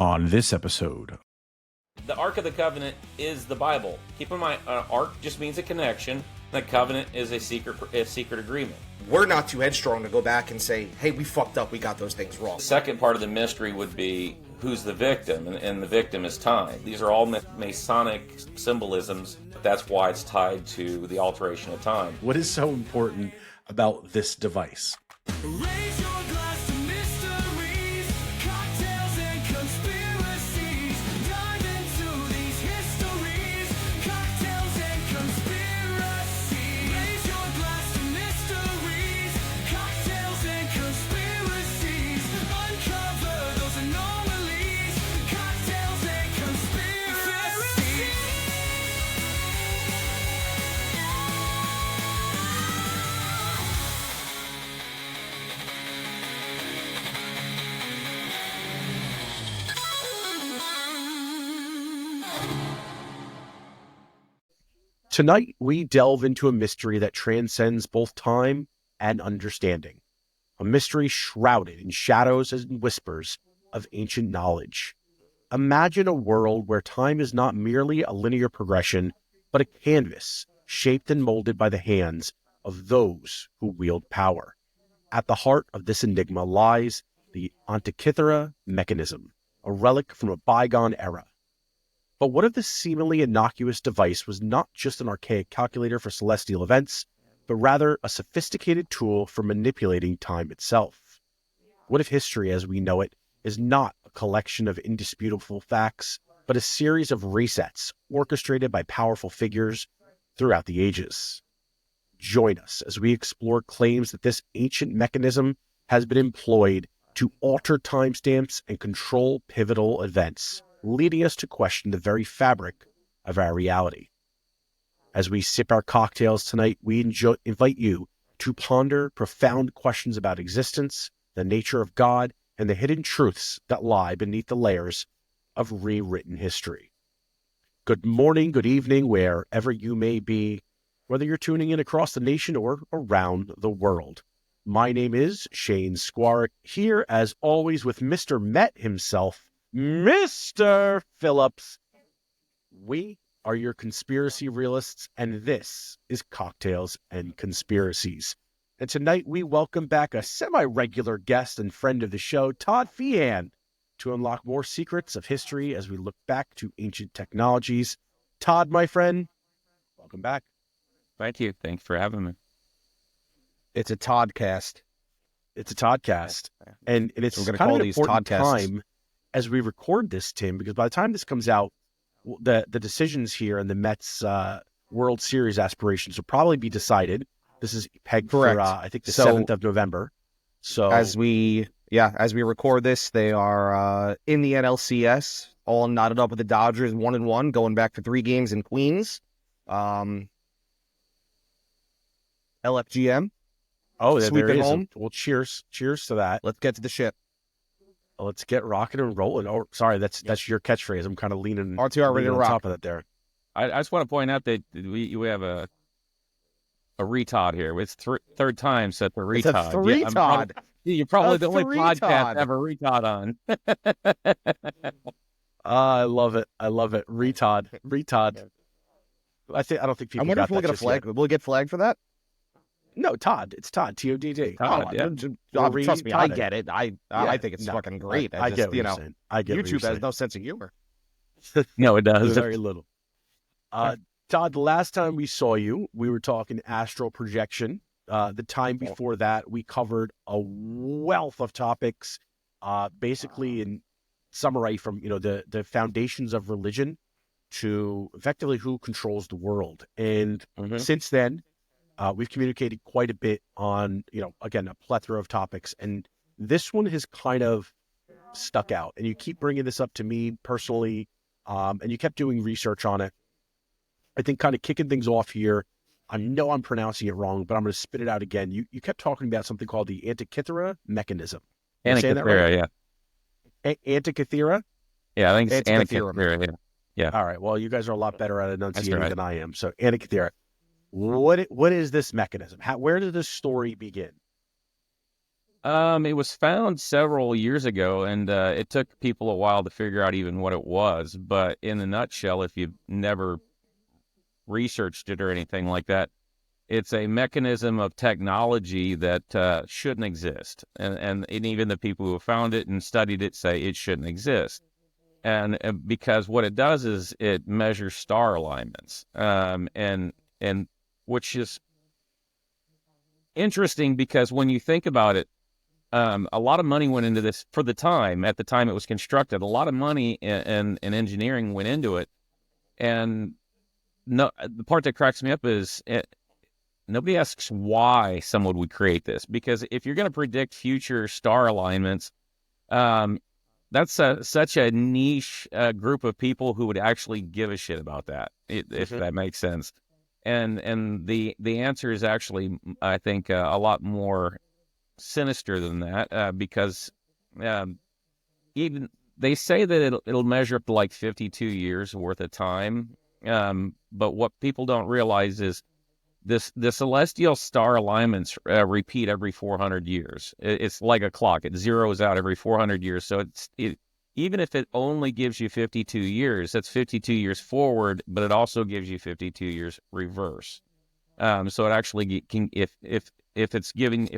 On this episode, the Ark of the Covenant is the Bible. Keep in mind, Ark just means a connection. The covenant is a secret agreement. We're not too headstrong to go back and say, hey, we fucked up, we got those things wrong. The second part of the mystery would be who's the victim, and the victim is time. These are all Masonic symbolisms, but that's why it's tied to the alteration of time. what is so important about this device? Raise your glass to mysteries, cocktails and conspiracies. Dive into these histories, cocktails and conspiracies. Raise your glass to mysteries, cocktails and conspiracies. Uncover those anomalies, cocktails and conspiracies. Tonight, we delve into a mystery that transcends both time and understanding. A mystery shrouded in shadows and whispers of ancient knowledge. Imagine a world where time is not merely a linear progression, but a canvas shaped and molded by the hands of those who wield power. At the heart of this enigma lies the Antikythera Mechanism, a relic from a bygone era. But what if this seemingly innocuous device was not just an archaic calculator for celestial events, but rather a sophisticated tool for manipulating time itself? What if history as we know it is not a collection of indisputable facts, but a series of resets orchestrated by powerful figures throughout the ages? Join us as we explore claims that this ancient mechanism has been employed to alter timestamps and control pivotal events, leading us to question the very fabric of our reality. As we sip our cocktails tonight, we invite you to ponder profound questions about existence, the nature of God, and the hidden truths that lie beneath the layers of rewritten history. Good morning, good evening, wherever you may be, whether you're tuning in across the nation or around the world. My name is Shane Skwarek, here as always with Mr. Met himself, Mr. Philipps. We are your conspiracy realists, and this is Cocktails and Conspiracies. And tonight we welcome back a semi-regular guest and friend of the show, Todd Feehan, to unlock more secrets of history as we look back to ancient technologies. Todd, my friend, welcome back. Thank you. Thanks for having me. It's a Toddcast. It's a Toddcast, and it's So we're gonna kind call of an these important Toddcasts. time as we record this, Tim, because by the time this comes out, the decisions here and the Mets World Series aspirations will probably be decided. This is pegged Correct. for, I think, the So- 7th of November. So As we record this, they are in the NLCS, all knotted up with the Dodgers, 1-1, going back for 3 games in Queens. LFGM. there sweep it is. home. Well, cheers to that. Let's get to the shit. Let's get rocking and rolling. Oh, sorry, that's your catchrease. I'm kind of leaning RTR ready to on rock. top of that there. I just want to point out that we have a retard here. It's third time set the retard. It's a three-tod. You're probably A the only three-tod. podcast to have a retard on. I love it. Retard. I don't think people I wonder got if we'll that get a just flag. yet. Will we get flagged for that? No, Todd. It's Todd. Todd. Todd, yeah. Trust me, I Retarded. get it. I think it's no, fucking great. I get what you you're know, saying. I get what you're YouTube has saying. no sense of humor. No, it does. Very little. Todd, the last time we saw you, we were talking astral projection. The time before that, we covered a wealth of topics, basically in summary from the foundations of religion to effectively who controls the world. And since then, we've communicated quite a bit on, again, a plethora of topics. And this one has kind of stuck out. And you keep bringing this up to me personally, and you kept doing research on it. I think kind of kicking things off here, I know I'm pronouncing it wrong, but I'm going to spit it out again. You kept talking about something called the Antikythera Mechanism. Am I saying that right? Yeah. Antikythera? Yeah, I think it's Antikythera. Antikythera. Yeah. All right. Well, you guys are a lot better at enunciating right. than I am. So Antikythera. What is this mechanism? Where did this story begin? It was found several years ago, and it took people a while to figure out even what it was. But in a nutshell, if you've never researched it or anything like that, it's a mechanism of technology that shouldn't exist. And even the people who have found it and studied it say it shouldn't exist. And because what it does is it measures star alignments, and which is interesting because when you think about it, a lot of money went into this for the time. At the time it was constructed, a lot of money and engineering went into it. And no, the part that cracks me up is nobody asks why someone would create this. Because if you're going to predict future star alignments, that's such a niche group of people who would actually give a shit about that, if that makes sense. And the answer is actually, I think, a lot more sinister than that, because even they say that it'll measure up to like 52 years worth of time, but what people don't realize is the celestial star alignments repeat every 400 years. It's like a clock; it zeroes out every 400 years. So even if it only gives you 52 years, that's 52 years forward, but it also gives you 52 years reverse. So it actually can, if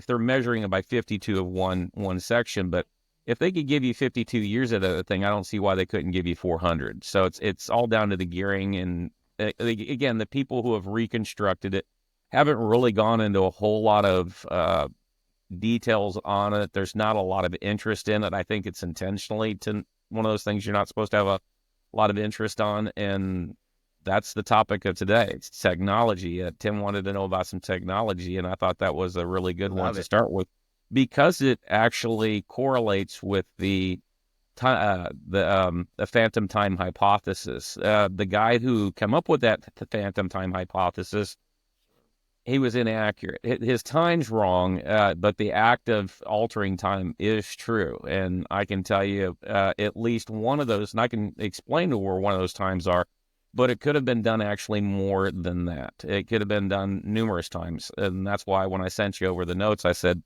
they're measuring it by 52 of one section, but if they could give you 52 years of a thing, I don't see why they couldn't give you 400. So it's all down to the gearing. And again, the people who have reconstructed it haven't really gone into a whole lot of details on it. There's not a lot of interest in it. I think it's intentionally one of those things you're not supposed to have a lot of interest on. And that's the topic of today. It's technology. Tim wanted to know about some technology, and I thought that was a really good one to start with, because it actually correlates with the phantom time hypothesis. The guy who came up with that phantom time hypothesis, he was inaccurate. His time's wrong, but the act of altering time is true. And I can tell you at least one of those, and I can explain to where one of those times are, but it could have been done actually more than that. It could have been done numerous times. And that's why when I sent you over the notes, I said,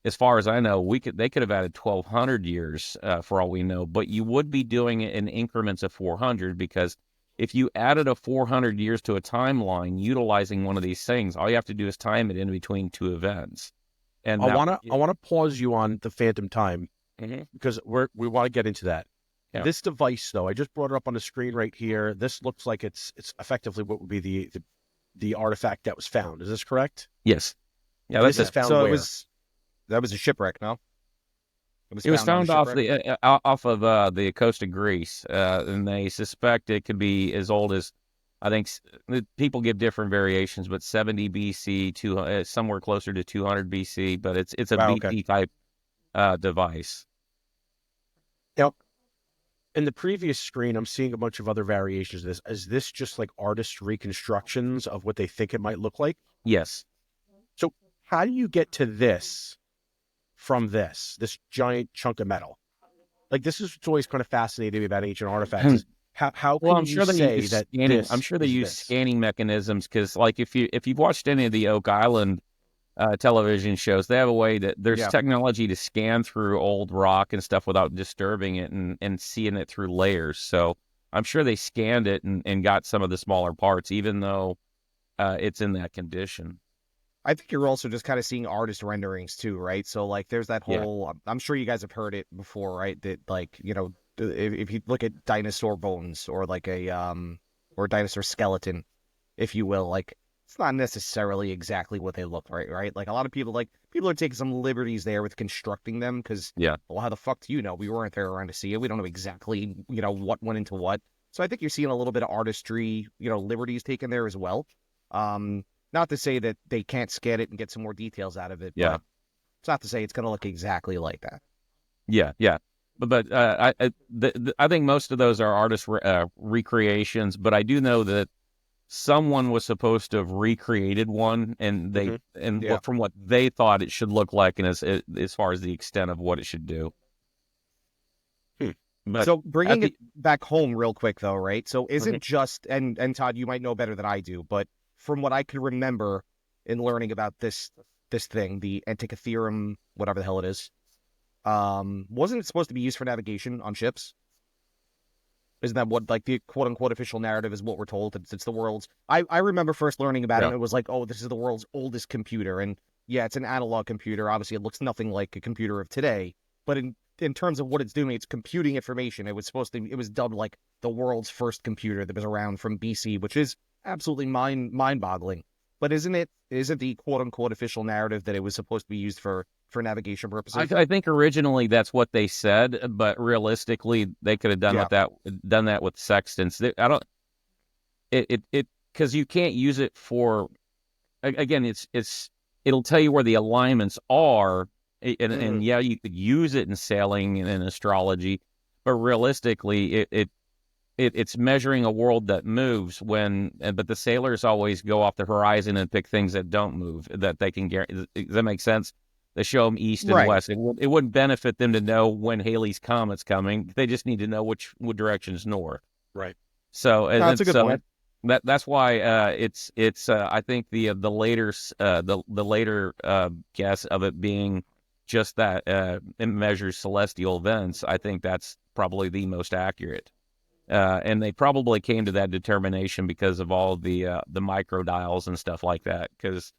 as far as I know, they could have added 1,200 years for all we know, but you would be doing it in increments of 400, because if you added a 400 years to a timeline utilizing one of these things, all you have to do is time it in between two events. And I want to pause you on the phantom time, because we want to get into that. Yeah. This device, though, I just brought it up on the screen right here. This looks like it's effectively what would be the artifact that was found. Is this correct? Yes. Yeah, This is found So where? that was a shipwreck, no? It was found on off a shipwreck? off of the coast of Greece, and they suspect it could be as old as, I think people give different variations, but 70 BC, somewhere closer to 200 BC. But it's a Wow, BC type device. Now, in the previous screen, I'm seeing a bunch of other variations of this. Is this just like artist reconstructions of what they think it might look like? Yes. So how do you get to this from this giant chunk of metal? Like, this is what's always kind of fascinating me about ancient artifacts. Is how can I'm sure you say that this I'm sure they is use this? scanning mechanisms, because, like, if you've watched any of the Oak Island television shows, they have a way that there's technology to scan through old rock and stuff without disturbing it and seeing it through layers. So I'm sure they scanned it and got some of the smaller parts, even though it's in that condition. I think you're also just kind of seeing artist renderings too, right? So like there's that whole, I'm sure you guys have heard it before, right? That, like, you know, if you look at dinosaur bones or like or a dinosaur skeleton, if you will, like, it's not necessarily exactly what they look like, right? Like, a lot of people are taking some liberties there with constructing them, because, well, how the fuck do you know? We weren't there around to see it. We don't know exactly, you know, what went into what. So I think you're seeing a little bit of artistry, you know, liberties taken there as well. Not to say that they can't scan it and get some more details out of it. Yeah. But it's not to say it's going to look exactly like that. Yeah. But I think most of those are artist recreations. But I do know that someone was supposed to have recreated one, and they from what they thought it should look like, and as far as the extent of what it should do. But so bringing it back home real quick, though, right? So isn't just, and Todd, you might know better than I do, but from what I can remember in learning about this this thing, the Antikythera, whatever the hell it is, wasn't it supposed to be used for navigation on ships? Isn't that what, like, the quote-unquote official narrative is what we're told? It's the world's... I remember first learning about it, and it was like, oh, this is the world's oldest computer. And yeah, it's an analog computer. Obviously, it looks nothing like a computer of today. But in terms of what it's doing, it's computing information. It was dubbed, like, the world's first computer that was around from BC, which is absolutely mind-boggling. But isn't the quote-unquote official narrative that it was supposed to be used for navigation purposes? I think originally that's what they said, but realistically they could have done that with sextants. I don't because you can't use it for, again, it'll tell you where the alignments are, and yeah, you could use it in sailing and in astrology, but realistically it's measuring a world that moves but the sailors always go off the horizon and pick things that don't move, that they can guarantee. Does that make sense? They show them east and west. It wouldn't benefit them to know when Halley's Comet's coming. They just need to know what direction is north. Right. So that's a good point. That's why it's I think the later guess of it being just that it measures celestial events. I think that's probably the most accurate. And they probably came to that determination because of all the microdials and stuff like that. Because,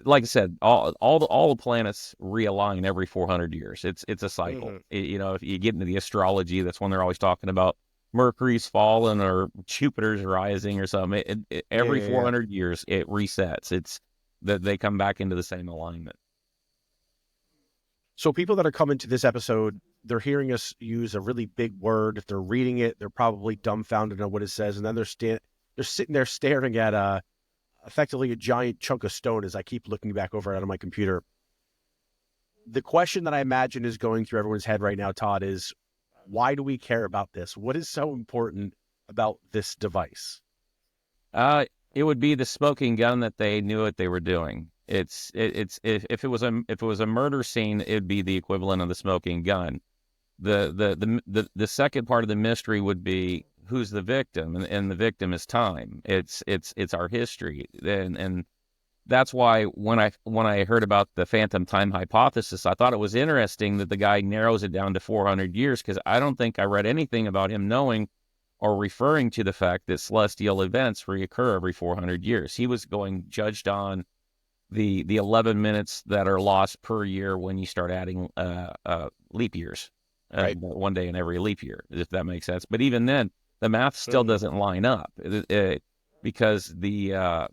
like I said, all the planets realign every 400 years. It's a cycle. If you get into the astrology, that's when they're always talking about Mercury's falling or Jupiter's rising or something. Every 400 years it resets. It's that they come back into the same alignment. So people that are coming to this episode, they're hearing us use a really big word. If they're reading it, they're probably dumbfounded on what it says, and then they're sitting there staring at effectively a giant chunk of stone as I keep looking back over out of my computer. The question that I imagine is going through everyone's head right now, Todd, is why do we care about this? What is so important about this device? It would be the smoking gun that they knew what they were doing. If it was a murder scene, it'd be the equivalent of the smoking gun. The second part of the mystery would be who's the victim, and the victim is time. It's our history, and that's why when I heard about the phantom time hypothesis, I thought it was interesting that the guy narrows it down to 400 years, because I don't think I read anything about him knowing or referring to the fact that celestial events reoccur every 400 years. He was judged on the 11 minutes that are lost per year when you start adding leap years, right. One day in every leap year, if that makes sense. But even then, the math still doesn't line up because the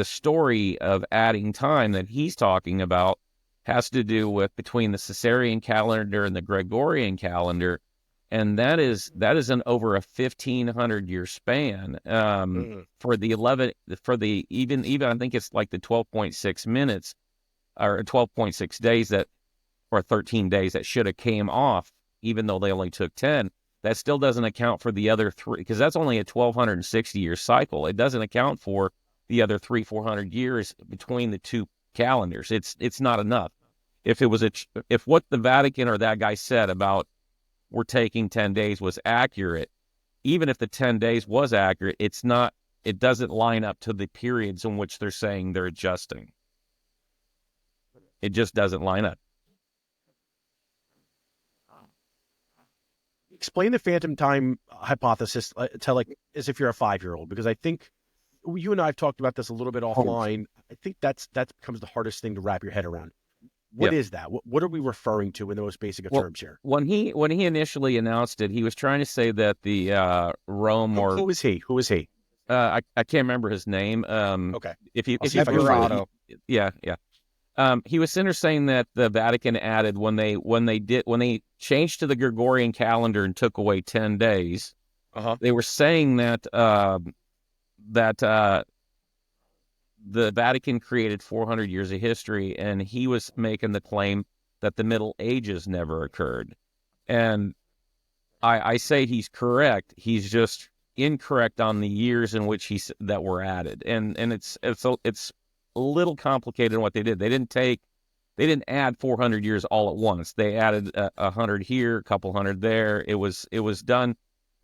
story of adding time that he's talking about has to do with between the Caesarean calendar and the Gregorian calendar, and that is an over a 1,500-year span for the even I think it's like the 12.6 minutes or 12.6 days or 13 days that should have came off, even though they only took 10. That still doesn't account for the other three, because that's only a 1,260-year cycle. It doesn't account for the other 400 years between the two calendars. It's not enough. If what the Vatican or that guy said about we're taking 10 days was accurate, even if the 10 days was accurate, it doesn't line up to the periods in which they're saying they're adjusting. It just doesn't line up. Explain the phantom time hypothesis as if you're a 5-year-old, because I think you and I have talked about this a little bit offline. I think that becomes the hardest thing to wrap your head around. What is that? What are we referring to in the most basic of terms here? When he initially announced it, he was trying to say that the Rome or who is he? I can't remember his name. Okay. If you Everardo. Yeah. He was saying that the Vatican added when they changed to the Gregorian calendar and took away 10 days. They were saying that the Vatican created 400 years of history, and he was making the claim that the Middle Ages never occurred. And I say he's correct. He's just incorrect on the years in which that were added. And it's a little complicated in what they did. They didn't add 400 years all at once. They added 100 here, a couple hundred there. It was done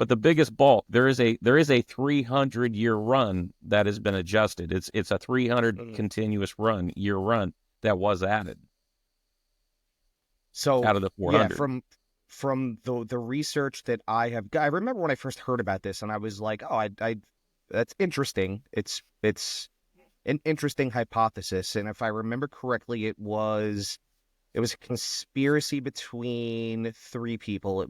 But the biggest bulk, there is a 300-year run that has been adjusted. It's a 300 continuous year run that was added. So out of the 400. Yeah, from the research that I remember when I first heard about this, and I was like, oh, I that's interesting. It's an interesting hypothesis, and if I remember correctly, it was a conspiracy between three people.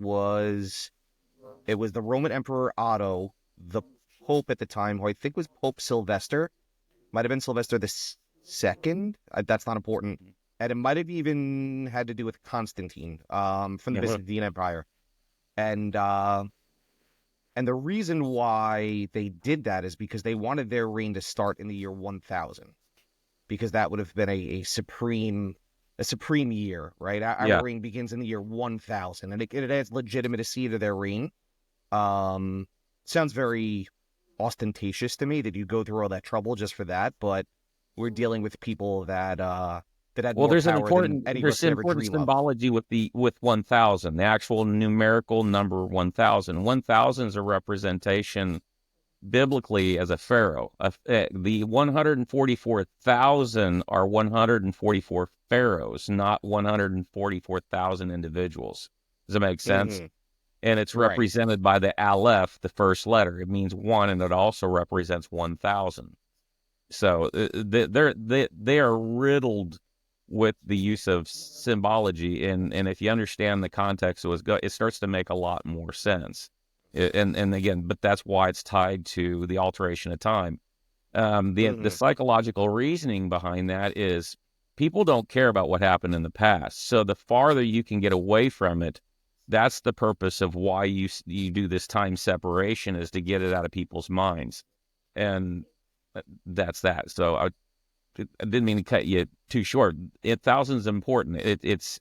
It was the Roman Emperor Otto, the Pope at the time, who I think was Pope Sylvester, might have been Sylvester the Second. That's not important. And it might have even had to do with Constantine, from the Byzantine Empire. And the reason why they did that is because they wanted their reign to start in the year 1000, because that would have been a supreme year, right? Our reign begins in the year 1000, and it adds legitimacy to their reign. Sounds very ostentatious to me that you go through all that trouble just for that, but we're dealing with people that had more there's power an important than any of us could ever important dream of. symbology with 1000, the actual numerical number 1000. 1000 is a representation biblically as a pharaoh. The 144,000 are 144 pharaohs, not 144,000 individuals. Does that make sense? Mhm. And it's Right. represented by the aleph, the first letter. It means one, and it also represents 1000. So they are riddled with the use of symbology, and if you understand the context, it starts to make a lot more sense. And again, but that's why it's tied to the alteration of time. The psychological reasoning behind that is people don't care about what happened in the past. So the farther you can get away from it, that's the purpose of why you do this time separation, is to get it out of people's minds. And that's that. So I didn't mean to cut you too short. 1000 is important. It's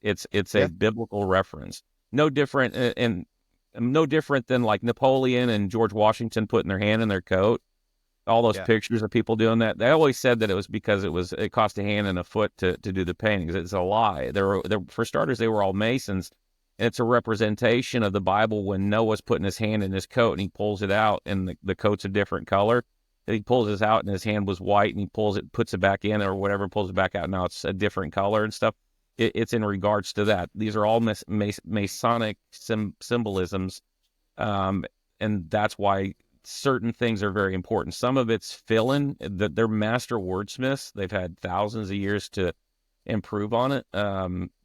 a biblical reference. No different than like Napoleon and George Washington putting their hand in their coat. All those pictures of people doing that. They always said that it was because it cost a hand and a foot to do the paintings. It's a lie. For starters, they were all Masons. And it's a representation of the Bible when Noah's putting his hand in his coat and he pulls it out, and the coat's a different color. He pulls his out and his hand was white, and he puts it back in or whatever, pulls it back out. Now it's a different color and stuff. It's in regards to that. These are all Masonic symbolisms, and that's why certain things are very important. Some of it's fill-in. They're master wordsmiths. They've had thousands of years to improve on it,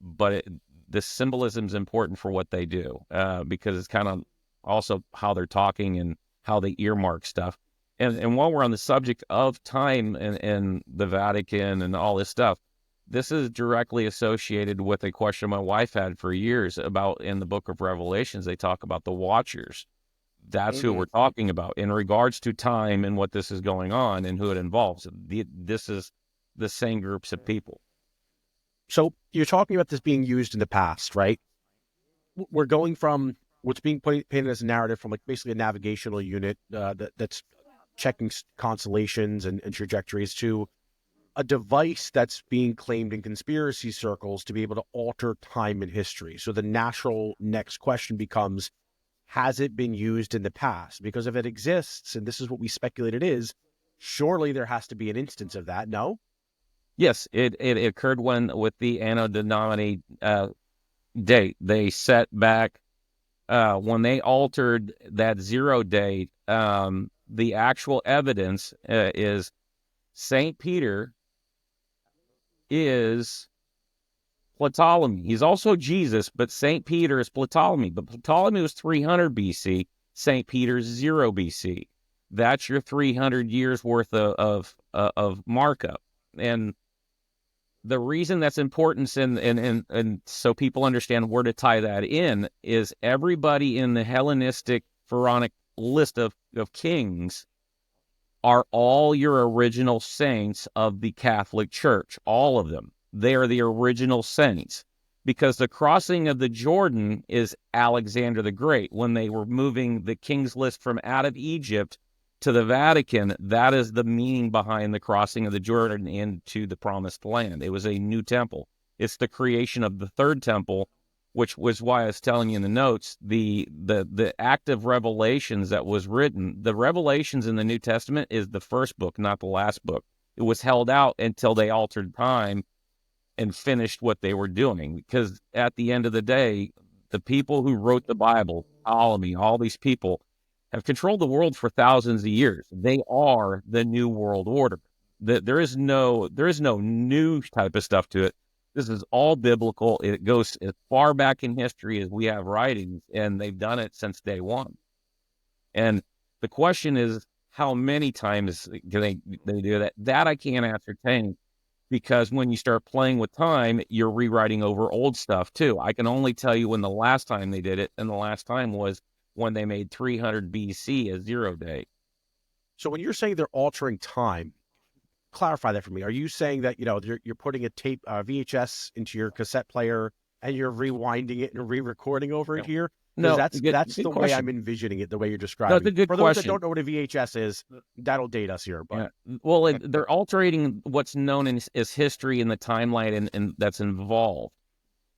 but the symbolism is important for what they do, because it's kind of also how they're talking and how they earmark stuff. And while we're on the subject of time and the Vatican and all this stuff, this is directly associated with a question my wife had for years about, in the book of Revelations, they talk about the Watchers. That's who we're talking about in regards to time and what this is going on and who it involves. This is the same groups of people. So you're talking about this being used in the past, right? We're going from what's being painted as a narrative from like basically a navigational unit that's checking constellations and trajectories to a device that's being claimed in conspiracy circles to be able to alter time and history. So the natural next question becomes, has it been used in the past? Because if it exists, and this is what we speculate it is, surely there has to be an instance of that, no? Yes, it occurred with the Anno Domini date. They set back, when they altered that 0 date, the actual evidence is St. Peter is Ptolemy. He's also Jesus, but St. Peter is Ptolemy. But Ptolemy was 300 BC. St. Peter's 0 BC. That's your 300 years worth of markup. And the reason that's important, and so people understand where to tie that in, is everybody in the Hellenistic Pharaonic list of kings are all your original saints of the Catholic Church. All of them. They are the original saints, because the crossing of the Jordan is Alexander the Great. When they were moving the king's list from out of Egypt to the Vatican, that is the meaning behind the crossing of the Jordan into the promised land. It was a new temple. It's the creation of the third temple, which was why I was telling you in the notes, the act of Revelations that was written, the Revelations in the New Testament is the first book, not the last book. It was held out until they altered time and finished what they were doing. Because at the end of the day, the people who wrote the Bible, Ptolemy, all these people, have controlled the world for thousands of years. They are the new world order. There is no new type of stuff to it. This is all biblical. It goes as far back in history as we have writings, and they've done it since day one. And the question is, how many times do they do that? That I can't ascertain, because when you start playing with time, you're rewriting over old stuff too. I can only tell you when the last time they did it, and the last time was when they made 300 BC a 0 day. So when you're saying they're altering time, clarify that for me. Are you saying that, you're putting a tape, VHS into your cassette player and you're rewinding it and re-recording over it here? No, that's good the way question. I'm envisioning it, the way you're describing That's a good For those that question. don't know what a VHS is, that'll date us here. But Yeah. Well, they're altering what's known as history and the timeline and that's involved.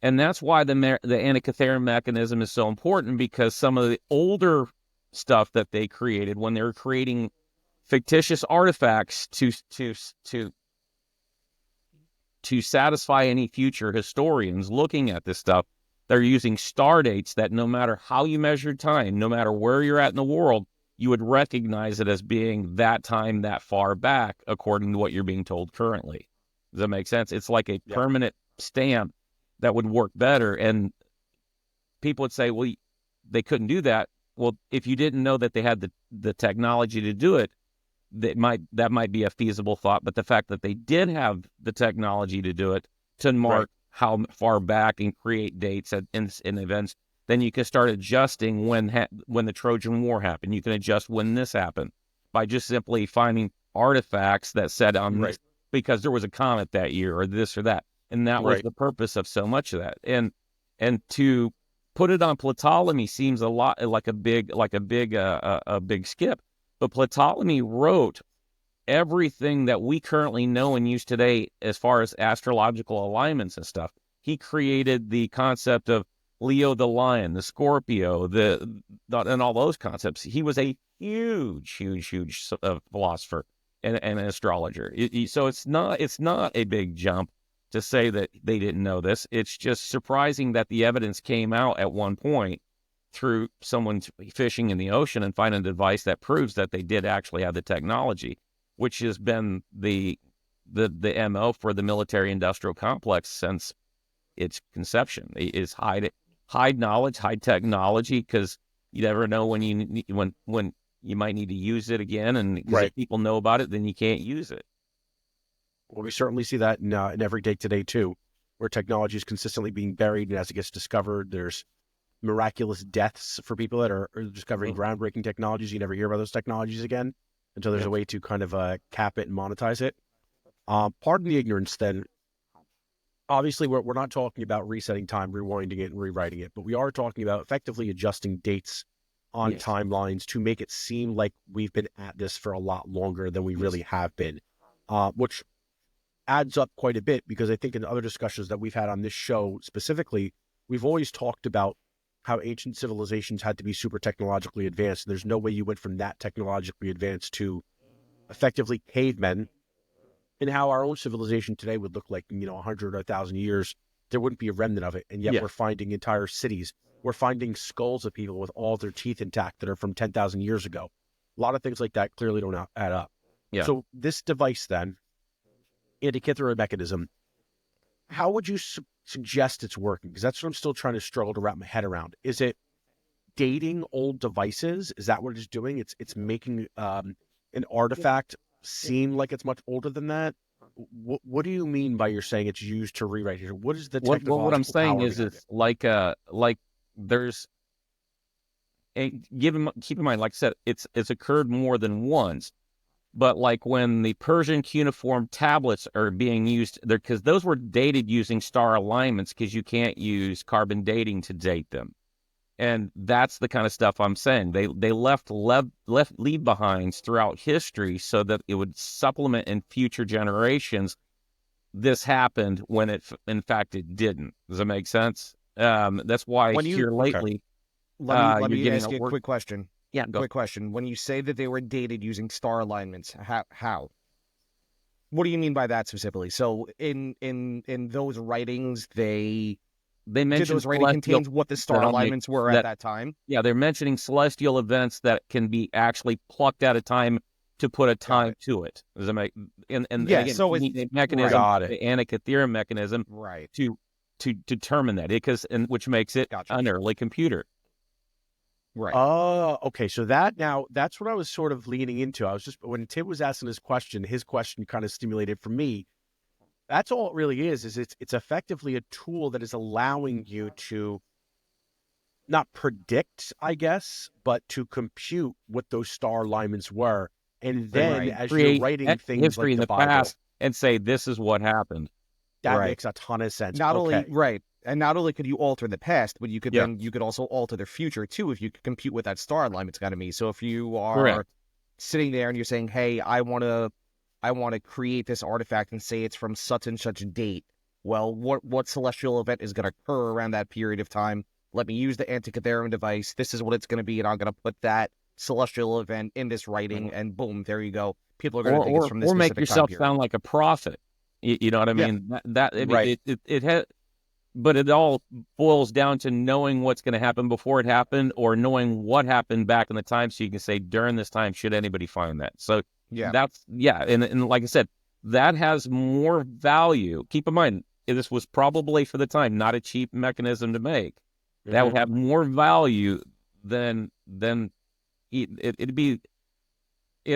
And that's why the Antikythera Mechanism is so important, because some of the older stuff that they created when they were creating fictitious artifacts to satisfy any future historians looking at this stuff, they're using star dates that no matter how you measure time, no matter where you're at in the world, you would recognize it as being that time that far back, according to what you're being told currently. Does that make sense? It's like a permanent stamp that would work better. And people would say, well, they couldn't do that. Well, if you didn't know that they had the technology to do it, that might be a feasible thought. But the fact that they did have the technology to do it, to mark how far back and create dates in events, then you can start adjusting when the Trojan War happened. You can adjust when this happened by just simply finding artifacts that said on this, because there was a comet that year or this or that. And that was the purpose of so much of that. And to put it on Ptolemy seems a lot like a big skip. But Ptolemy wrote everything that we currently know and use today as far as astrological alignments and stuff. He created the concept of Leo the lion, the Scorpio, and all those concepts. He was a huge philosopher and an astrologer. So it's not a big jump to say that they didn't know this. It's just surprising that the evidence came out at one point through someone fishing in the ocean and finding a device that proves that they did actually have the technology, which has been the MO for the military-industrial complex since its conception. Is hide knowledge, hide technology, because you never know when you might need to use it again, and if people know about it, then you can't use it. Well, we certainly see that in every day today too, where technology is consistently being buried, and as it gets discovered, there's miraculous deaths for people that are discovering groundbreaking technologies. You never hear about those technologies again until there's a way to kind of cap it and monetize it. Pardon the ignorance then. Obviously, we're not talking about resetting time, rewinding it, and rewriting it, but we are talking about effectively adjusting dates on timelines to make it seem like we've been at this for a lot longer than we really have been, which adds up quite a bit, because I think in other discussions that we've had on this show specifically, we've always talked about how ancient civilizations had to be super technologically advanced. There's no way you went from that technologically advanced to effectively cavemen, and how our own civilization today would look like, 100 or 1,000 years. There wouldn't be a remnant of it. And yet we're finding entire cities. We're finding skulls of people with all their teeth intact that are from 10,000 years ago. A lot of things like that clearly don't add up. Yeah. So this device then, Antikythera Mechanism, how would you suggest it's working? Because that's what I'm still trying to struggle to wrap my head around. Is it dating old devices? Is that what it's doing? It's making an artifact seem like it's much older than that? What do you mean by you're saying it's used to rewrite here? What is the technological what I'm saying power is behind it's like there's keep in mind, like I said, it's occurred more than once. But like when the Persian cuneiform tablets are being used, because those were dated using star alignments, because you can't use carbon dating to date them. And that's the kind of stuff I'm saying. They left leave behinds throughout history so that it would supplement in future generations. This happened when in fact it didn't. Does that make sense? That's why When you- here okay. lately, Let you're me getting ask a you a word- quick question. yeah, go. Quick question. When you say that they were dated using star alignments, how? What do you mean by that specifically? So in those writings, They did mentioned those writings celestial. contain what the that star I'll make- alignments were that at that time? Yeah, they're mentioning celestial events that can be actually plucked out of time to put a time to it. Does that make and Yeah, again, so you it's- need a mechanism, Got it. the Antikythera mechanism, Right. to determine that, because which makes it Gotcha. an early computer. Right. Oh, okay. So that's what I was sort of leaning into. I was just, when Tim was asking his question kind of stimulated for me. That's all it really is it's effectively a tool that is allowing you to not predict, I guess, but to compute what those star alignments were. And then Right. as you're Create writing things history like in the the Bible, past and say this is what happened. that Right. makes a ton of sense. Not Okay. only right, and not only could you alter the past, but you could Yeah. then you could also alter the future too if you could compute what that star alignment's going to be. So if you are Correct. sitting there and you're saying, "Hey, I want to create this artifact and say it's from such and such a date." Well, what celestial event is going to occur around that period of time? Let me use the Antikythera device. This is what it's going to be, and I'm going to put that celestial event in this writing, and boom, there you go. People are going to think it's from this or make specific time yourself period. sound like a prophet. You know what I Yeah. mean? That I mean, Right. it had, but it all boils down to knowing what's going to happen before it happened, or knowing what happened back in the time, so you can say during this time should anybody find that. So Yeah. that's and like I said, that has more value. Keep in mind, this was probably for the time not a cheap mechanism to make. That would have more value than it'd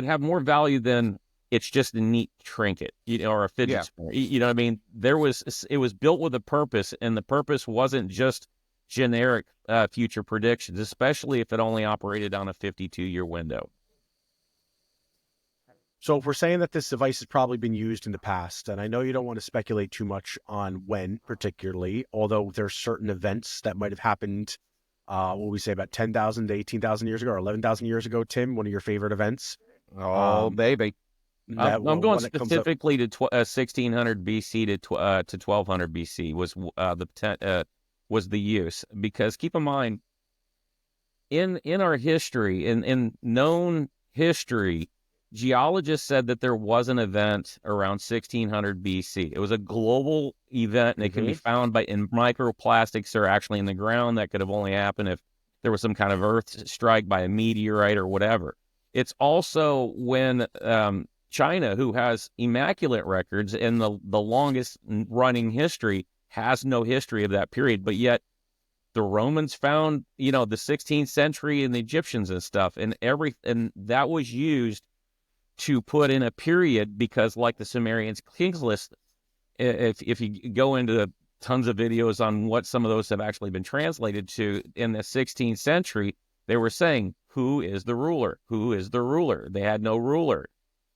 have more value than it's just a neat trinket, or a fidget Yeah. spinner. You know what I mean? It was built with a purpose, and the purpose wasn't just generic future predictions, especially if it only operated on a 52-year window. So if we're saying that this device has probably been used in the past, and I know you don't want to speculate too much on when particularly, although there's certain events that might have happened, what would we say, about 10,000 to 18,000 years ago, or 11,000 years ago, Tim, one of your favorite events? Oh, baby. That I'm going one that comes up- specifically to 1600 BC to 1200 BC was the use, because keep in mind, in our history, in known history, geologists said that there was an event around 1600 BC. It was a global event, and it can be found in microplastics that are actually in the ground. That could have only happened if there was some kind of earth strike by a meteorite or whatever. It's also when China, who has immaculate records and the longest running history, has no history of that period, but yet the Romans found, the 16th century, and the Egyptians and stuff, and that was used to put in a period, because like the Sumerians' Kings List, if you go into tons of videos on what some of those have actually been translated to, in the 16th century, they were saying, who is the ruler? Who is the ruler? They had no ruler.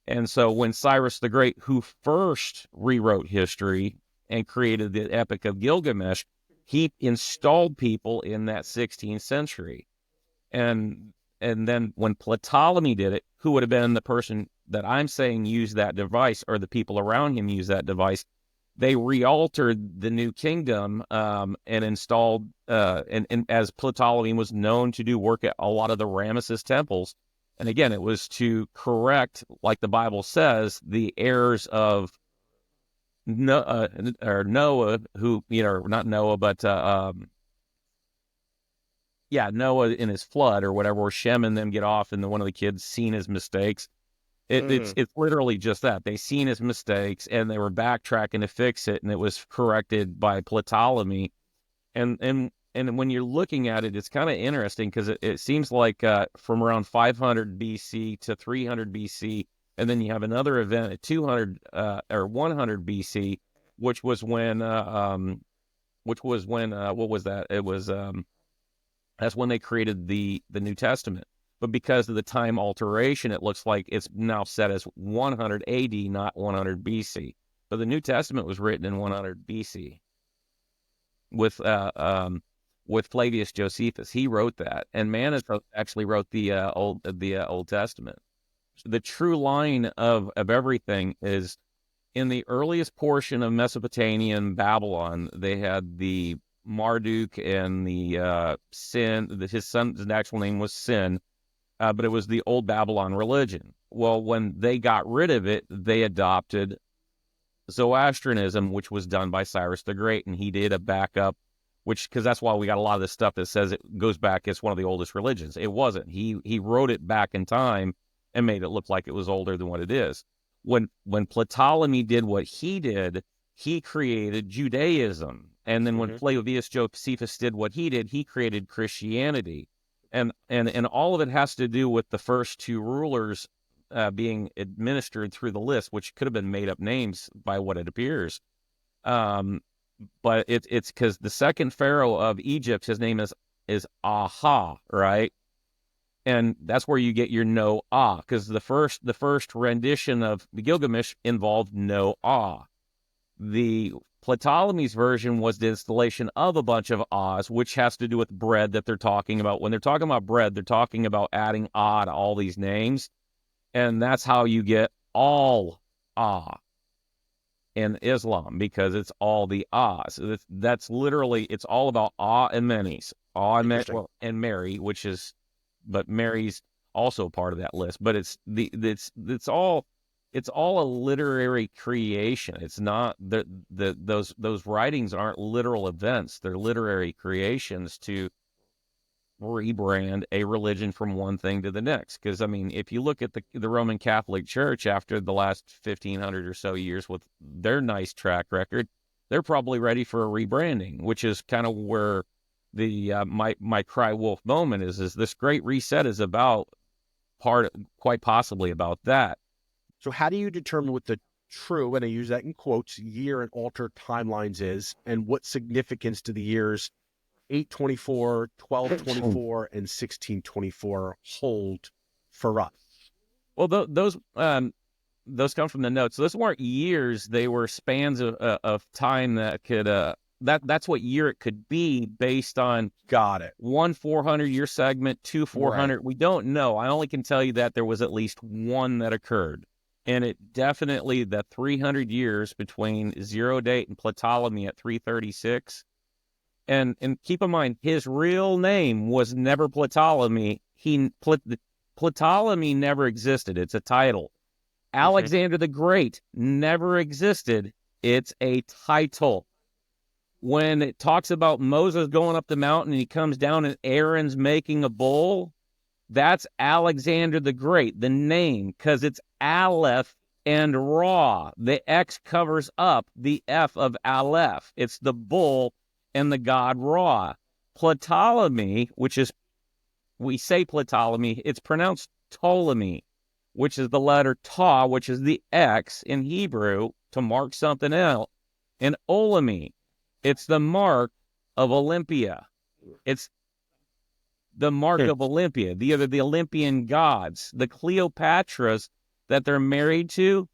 And so when Cyrus the Great, who first rewrote history and created the Epic of Gilgamesh, he installed people in that 16th century. And then when Ptolemy did it, who would have been the person that I'm saying used that device, or the people around him used that device, they re-altered the new kingdom and installed, and as Ptolemy was known to do work at a lot of the Ramesses temples. And again, it was to correct, like the Bible says, the errors of Noah, who, not Noah, but Noah in his flood or whatever, where Shem and them get off, and one of the kids seen his mistakes. It's literally just that. They seen his mistakes, and they were backtracking to fix it, and it was corrected by Ptolemy. And when you're looking at it, it's kind of interesting, because it seems like from around 500 BC to 300 BC, and then you have another event at 200 or 100 BC, which was when what was that? It was that's when they created the New Testament. But because of the time alteration, it looks like it's now set as 100 AD, not 100 BC. But the New Testament was written in 100 BC with Flavius Josephus. He wrote that, and Manus actually wrote the Old Testament. The true line of everything is in the earliest portion of Mesopotamian Babylon. They had the Marduk and the Sin. His son's actual name was Sin, but it was the old Babylon religion. Well, when they got rid of it, they adopted Zoroastrianism, which was done by Cyrus the Great, and he did a backup, because that's why we got a lot of this stuff that says it goes back, it's one of the oldest religions. It wasn't. He wrote it back in time and made it look like it was older than what it is. When Ptolemy did what he did, he created Judaism. And then when Flavius Josephus did what he did, he created Christianity. And all of it has to do with the first two rulers being administered through the list, which could have been made up names by what it appears. But it's because the second pharaoh of Egypt, his name is Aha, right? And that's where you get your No-Ah, because the first rendition of the Gilgamesh involved No-Ah. The Ptolemy's version was the installation of a bunch of ahs, which has to do with bread that they're talking about. When they're talking about bread, they're talking about adding ah to all these names. And that's how you get all ah in Islam, because it's all the ahs. That's literally, it's all about ah and manis. Ah and Mary, but Mary's also part of that list. But it's all a literary creation. It's not those writings aren't literal events. They're literary creations to rebrand a religion from one thing to the next. Because I mean, if you look at the Roman Catholic Church after the last 1,500 or so years with their nice track record, they're probably ready for a rebranding, which is kind of where the my cry wolf moment is this great reset is about, quite possibly about that. So how do you determine what the true, and I use that in quotes, year and altar timelines is, and what significance do the years 824, 1224, and 1624 hold for us? Well, those come from the notes. So those weren't years; they were spans of time that could that's what year it could be based on. Got it. 1 400-year segment, 2 400. Right. We don't know. I only can tell you that there was at least one that occurred. And it definitely, the 300 years between zero date and Ptolemy at 336. And keep in mind, his real name was never Ptolemy. Ptolemy never existed. It's a title. Alexander the Great never existed. It's a title. When it talks about Moses going up the mountain and he comes down and Aaron's making a bull, that's Alexander the Great, the name, because it's Aleph and Ra. The X covers up the F of Aleph. It's the bull and the god Ra. Ptolemy, which is, we say Ptolemy, it's pronounced Ptolemy, which is the letter Ta, which is the X in Hebrew to mark something else. And Olemy, it's the mark of Olympia. It's the mark of Olympia, the Olympian gods, the Cleopatras that they're married to.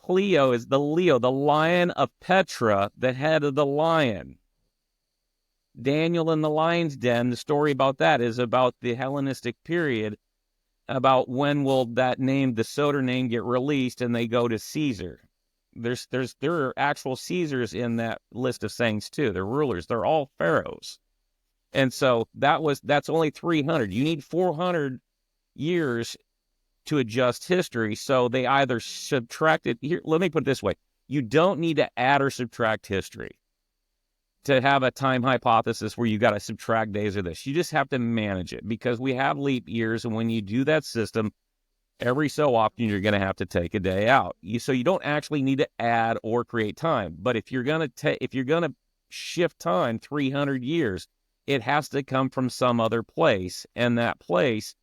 Cleo is the Leo, the lion of Petra, the head of the lion. Daniel in the lion's den, the story about that is about the Hellenistic period, about when will that name, the Soter name, get released and they go to Caesar. There are actual Caesars in that list of saints too. They're rulers. They're all pharaohs. And so that's only 300. You need 400 years to adjust history. So they either subtracted. Here, let me put it this way. You don't need to add or subtract history to have a time hypothesis where you got to subtract days of this. You just have to manage it, because we have leap years. And when you do that system, every so often you're going to have to take a day out. So you don't actually need to add or create time. But if you're going to shift time 300 years, it has to come from some other place, and that place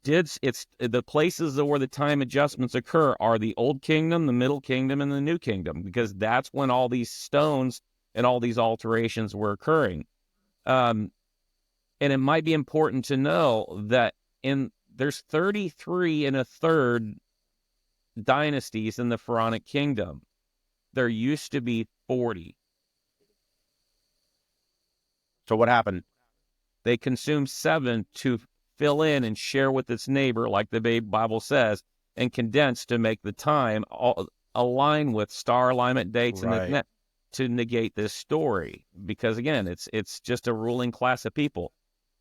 it's the places where the time adjustments occur are the Old Kingdom, the Middle Kingdom, and the New Kingdom, because that's when all these stones and all these alterations were occurring. And it might be important to know that there's 33 and a third dynasties in the Pharaonic Kingdom. There used to be 40. So what happened? They consumed 7 to fill in and share with its neighbor, like the Bible says, and condense to make the time align with star alignment dates. Right. And to negate this story, because again, it's just a ruling class of people.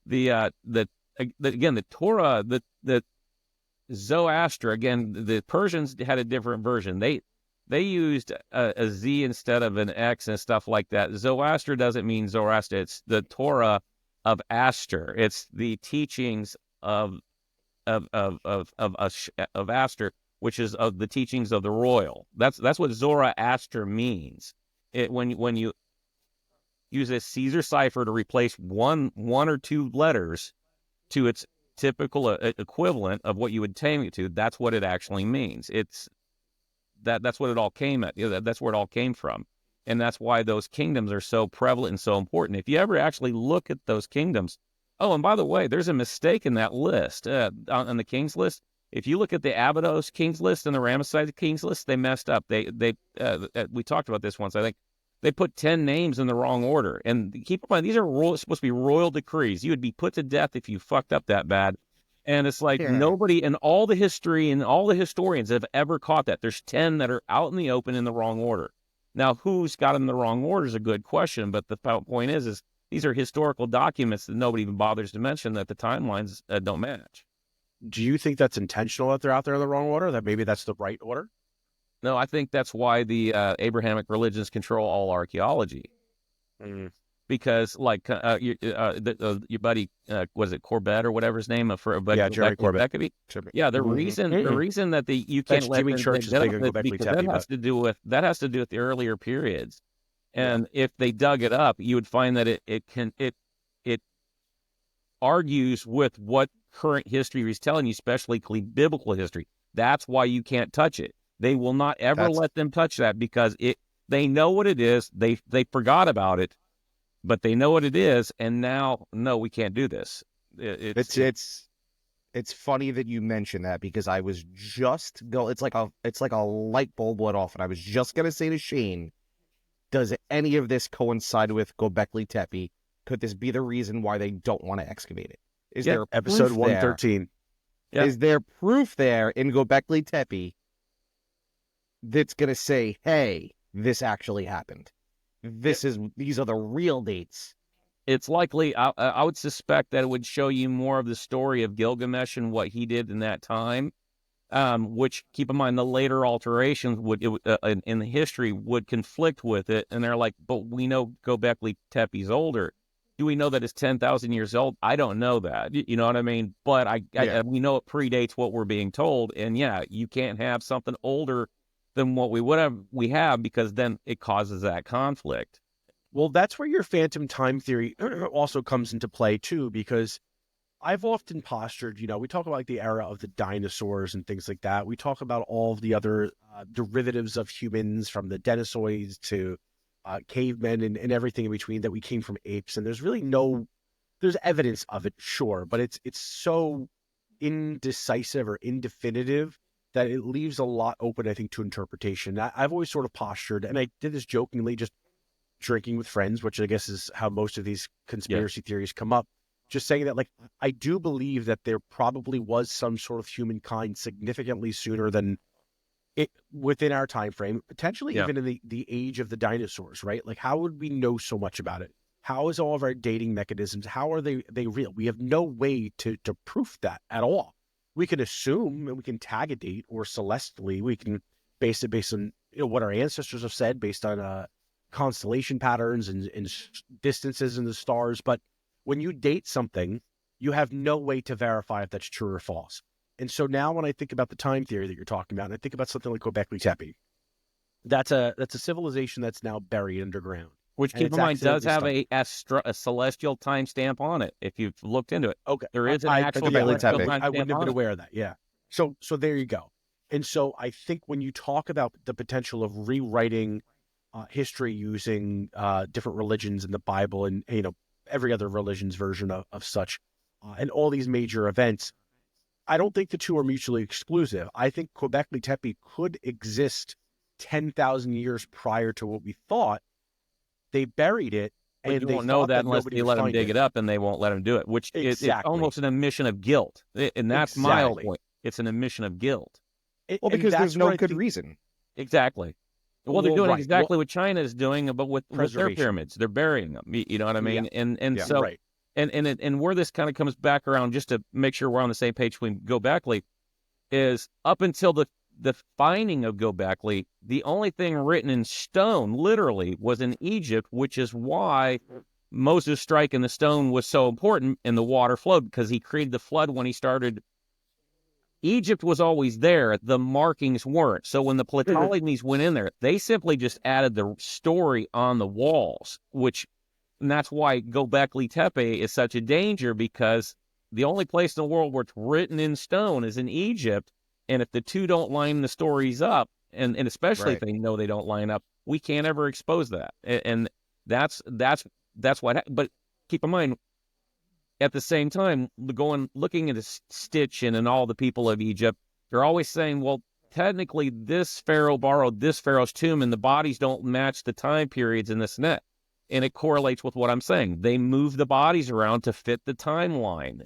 The Torah, the Zoroaster, again, the Persians had a different version. They used a Z instead of an X and stuff like that. Zoroaster doesn't mean Zoroaster. It's the Torah of Aster. It's the teachings of Aster, which is of the teachings of the royal. That's what Zoroaster means. When you use a Caesar cipher to replace one or two letters to its typical equivalent of what you would tame it to, that's what it actually means. That's what it all came at. That's where it all came from, and that's why those kingdoms are so prevalent and so important. If you ever actually look at those kingdoms, oh, and by the way, there's a mistake in that list on the kings list. If you look at the Abydos kings list and the Ramesside kings list, they messed up. We talked about this once. I think they put 10 names in the wrong order. And keep in mind, these are supposed to be royal decrees. You would be put to death if you fucked up that bad. And it's like nobody in all the history and all the historians have ever caught that. There's 10 that are out in the open in the wrong order. Now, who's got them in the wrong order is a good question. But the point is these are historical documents that nobody even bothers to mention, that the timelines don't match. Do you think that's intentional that they're out there in the wrong order? That maybe that's the right order? No, I think that's why the Abrahamic religions control all archaeology. Because, like, your buddy, was it Corbett or whatever his name? Jerry Corbett. Yeah, the reason that you can't That's let Jimmy Church's thing in Gobekli because Tepe, that has to do with the earlier periods. And if they dug it up, you would find that it argues with what current history is telling you, especially biblical history. That's why you can't touch it. They will not ever let them touch that, because they know what it is. They forgot about it, but they know what it is, and now, no, we can't do this. It's funny that you mentioned that, because I was just it's like a light bulb went off, and I was just gonna say to Shane, does any of this coincide with Gobekli Tepe? Could this be the reason why they don't want to excavate it? Is there episode 113? Is there proof there in Gobekli Tepe that's going to say, hey, this actually happened? These are the real dates. It's likely, I would suspect that it would show you more of the story of Gilgamesh and what he did in that time, which, keep in mind, the later alterations in the history would conflict with it. And they're like, but we know Gobekli Tepe's older. Do we know that it's 10,000 years old? I don't know that. You know what I mean? But we know it predates what we're being told. And yeah, you can't have something older than what we have, because then it causes that conflict. Well, that's where your phantom time theory also comes into play too, because I've often postured, we talk about like the era of the dinosaurs and things like that. We talk about all of the other derivatives of humans, from the Denisoids to cavemen and everything in between, that we came from apes. And there's really there's evidence of it, sure, but it's so indecisive or indefinitive that it leaves a lot open, I think, to interpretation. I've always sort of postured, and I did this jokingly, just drinking with friends, which I guess is how most of these conspiracy theories come up, just saying that, like, I do believe that there probably was some sort of humankind significantly sooner than it within our time frame, potentially even in the age of the dinosaurs, right? Like, how would we know so much about it? How is all of our dating mechanisms, how are they real? We have no way to proof that at all. We can assume, and we can tag a date, or celestially, we can base it based on what our ancestors have said, based on constellation patterns and distances in the stars. But when you date something, you have no way to verify if that's true or false. And so now when I think about the time theory that you're talking about, and I think about something like Gobekli Tepe, that's a civilization that's now buried underground. Which, keep in mind, does have a celestial timestamp on it, if you've looked into it. Okay. There is an actual Gobekli celestial Tepe. timestamp I wouldn't have been on it. aware of that, yeah. So there you go. And so I think when you talk about the potential of rewriting history using different religions in the Bible and every other religion's version of such, and all these major events, I don't think the two are mutually exclusive. I think Gobekli Tepe could exist 10,000 years prior to what we thought. They buried it, But and you they won't know thought that unless nobody they would let them find dig it up, and they won't let them do it, which is almost an admission of guilt. And that's my whole Exactly. point. It's an admission of guilt. Well, because there's no good reason. Exactly. Well, they're Well, doing right. exactly what China is doing, but with their Preservation. pyramids. They're burying them. You know what I mean? And Yeah, so right. and where this kind of comes back around, just to make sure we're on the same page when Gobekli, is up until the finding of Gobekli, the only thing written in stone, literally, was in Egypt, which is why Moses striking the stone was so important and the water flowed, because he created the flood when he started. Egypt was always there. The markings weren't. So when the Ptolemies went in there, they simply just added the story on the walls, and that's why Gobekli Tepe is such a danger, because the only place in the world where it's written in stone is in Egypt. And if the two don't line the stories up, and especially if they know they don't line up, we can't ever expose that. And that's what. But keep in mind, at the same time, looking at Stitchin and all the people of Egypt, they're always saying, well, technically this pharaoh borrowed this pharaoh's tomb, and the bodies don't match the time periods in this net. And it correlates with what I'm saying. They move the bodies around to fit the timeline.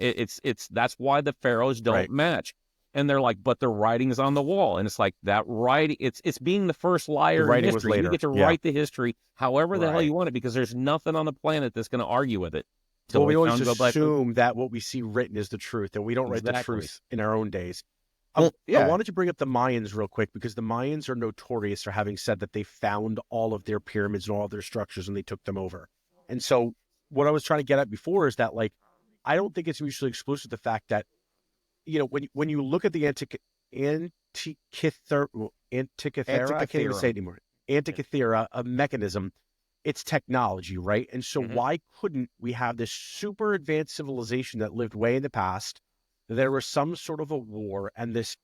That's why the pharaohs don't match. And they're like, but the writing is on the wall. And it's like that writing, it's being the first liar in writing was history. later. You get to Yeah. write the history however the hell you want it, because there's nothing on the planet that's going to argue with it. Well, we always found Gobekli. assume that what we see written is the truth, and we don't write the Exactly. truth in our own days. Well, I wanted to bring up the Mayans real quick, because the Mayans are notorious for having said that they found all of their pyramids and all of their structures and they took them over. And so what I was trying to get at before is that, like, I don't think it's mutually exclusive, the fact that, you know, when you look at the Antikythera, I can't even say it anymore, Antikythera mechanism, it's technology, right? And so why couldn't we have this super advanced civilization that lived way in the past? There was some sort of a war, and this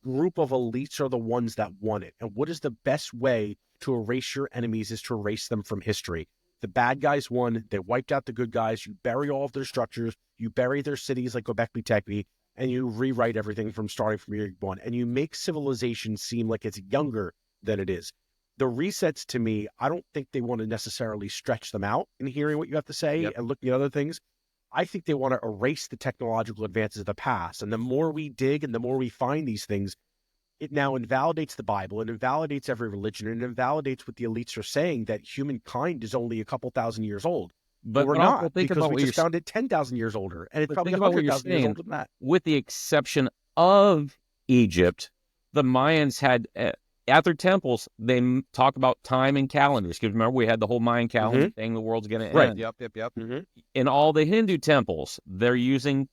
group of elites are the ones that won it. And what is the best way to erase your enemies is to erase them from history. The bad guys won. They wiped out the good guys. You bury all of their structures. You bury their cities like Gobekli Tepe, and you rewrite everything from starting from year one. And you make civilization seem like it's younger than it is. The resets, to me, I don't think they want to necessarily stretch them out in hearing what you have to say and looking at other things. I think they want to erase the technological advances of the past. And the more we dig and the more we find these things, it now invalidates the Bible, it invalidates every religion, and it invalidates what the elites are saying, that humankind is only a couple thousand years old. But we're also not, think because about we what just found it 10,000 years older, and it's But probably think about what you're 100,000 years saying. older than that. With the exception of Egypt, the Mayans had, at their temples, they talk about time and calendars. Because remember, we had the whole Mayan calendar thing, the world's going to end. Yep. In all the Hindu temples, they're using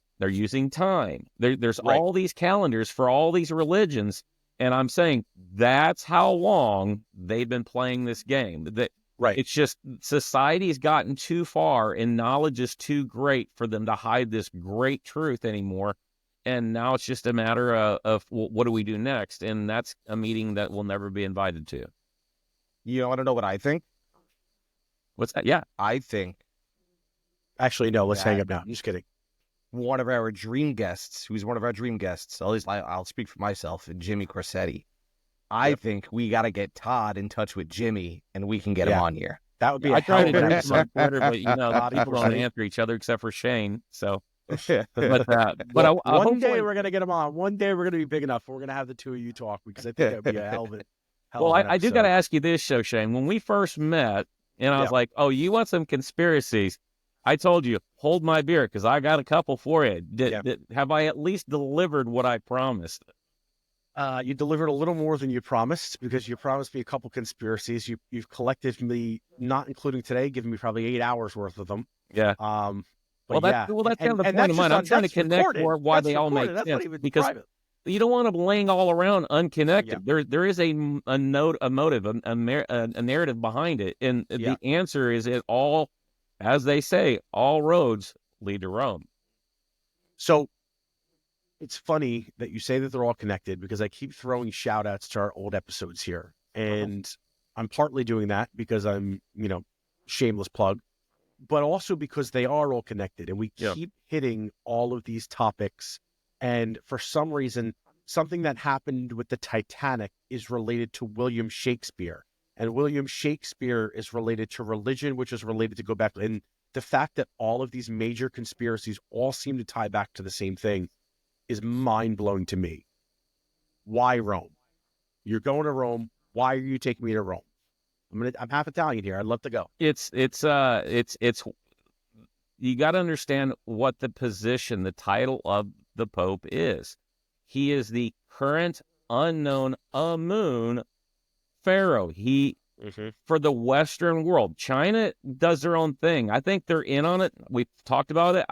time. There's all these calendars for all these religions. And I'm saying that's how long they've been playing this game. It's just society's gotten too far, and knowledge is too great for them to hide this great truth anymore. And now it's just a matter of well, what do we do next? And that's a meeting that we'll never be invited to. You want to know what I think? What's that? Yeah. I think Actually, no, let's hang that- up now. I'm just kidding. one of our dream guests, who's one of our dream guests, at least I'll speak for myself, Jimmy Corsetti. I think we got to get Todd in touch with Jimmy, and we can get him on here. That would be I a tried hell to of an do episode. some on Twitter, but you know, people don't answer each other except for Shane. So, but One day we're gonna get him on. One day we're gonna be big enough. We're gonna have the two of you talk, because I think that would be a hell of it. Well, I do got to ask you this, Shane. When we first met, and I was like, "Oh, you want some conspiracies?" I told you, hold my beer, because I got a couple for you. Have I at least delivered what I promised? You delivered a little more than you promised, because you promised me a couple conspiracies. You've collected me, not including today, given me probably 8 hours worth of them. Yeah. But that's kind of the point of mine. I'm trying to connect why they all make sense, because you don't want them laying all around unconnected. There is a motive, a narrative behind it, and the answer is it all, as they say, all roads lead to Rome. So it's funny that you say that they're all connected, because I keep throwing shout outs to our old episodes here. And I'm partly doing that because I'm, shameless plug, but also because they are all connected, and we keep hitting all of these topics. And for some reason, something that happened with the Titanic is related to William Shakespeare. And William Shakespeare is related to religion, which is related to Gobekli. And the fact that all of these major conspiracies all seem to tie back to the same thing is mind-blowing to me. Why Rome? You're going to Rome. Why are you taking me to Rome? I'm half Italian here. I'd love to go. It's you got to understand what the position, the title of the Pope is. He is the current unknown Amun Pharaoh. He for the Western world. China does their own thing. I think they're in on it. We've talked about it.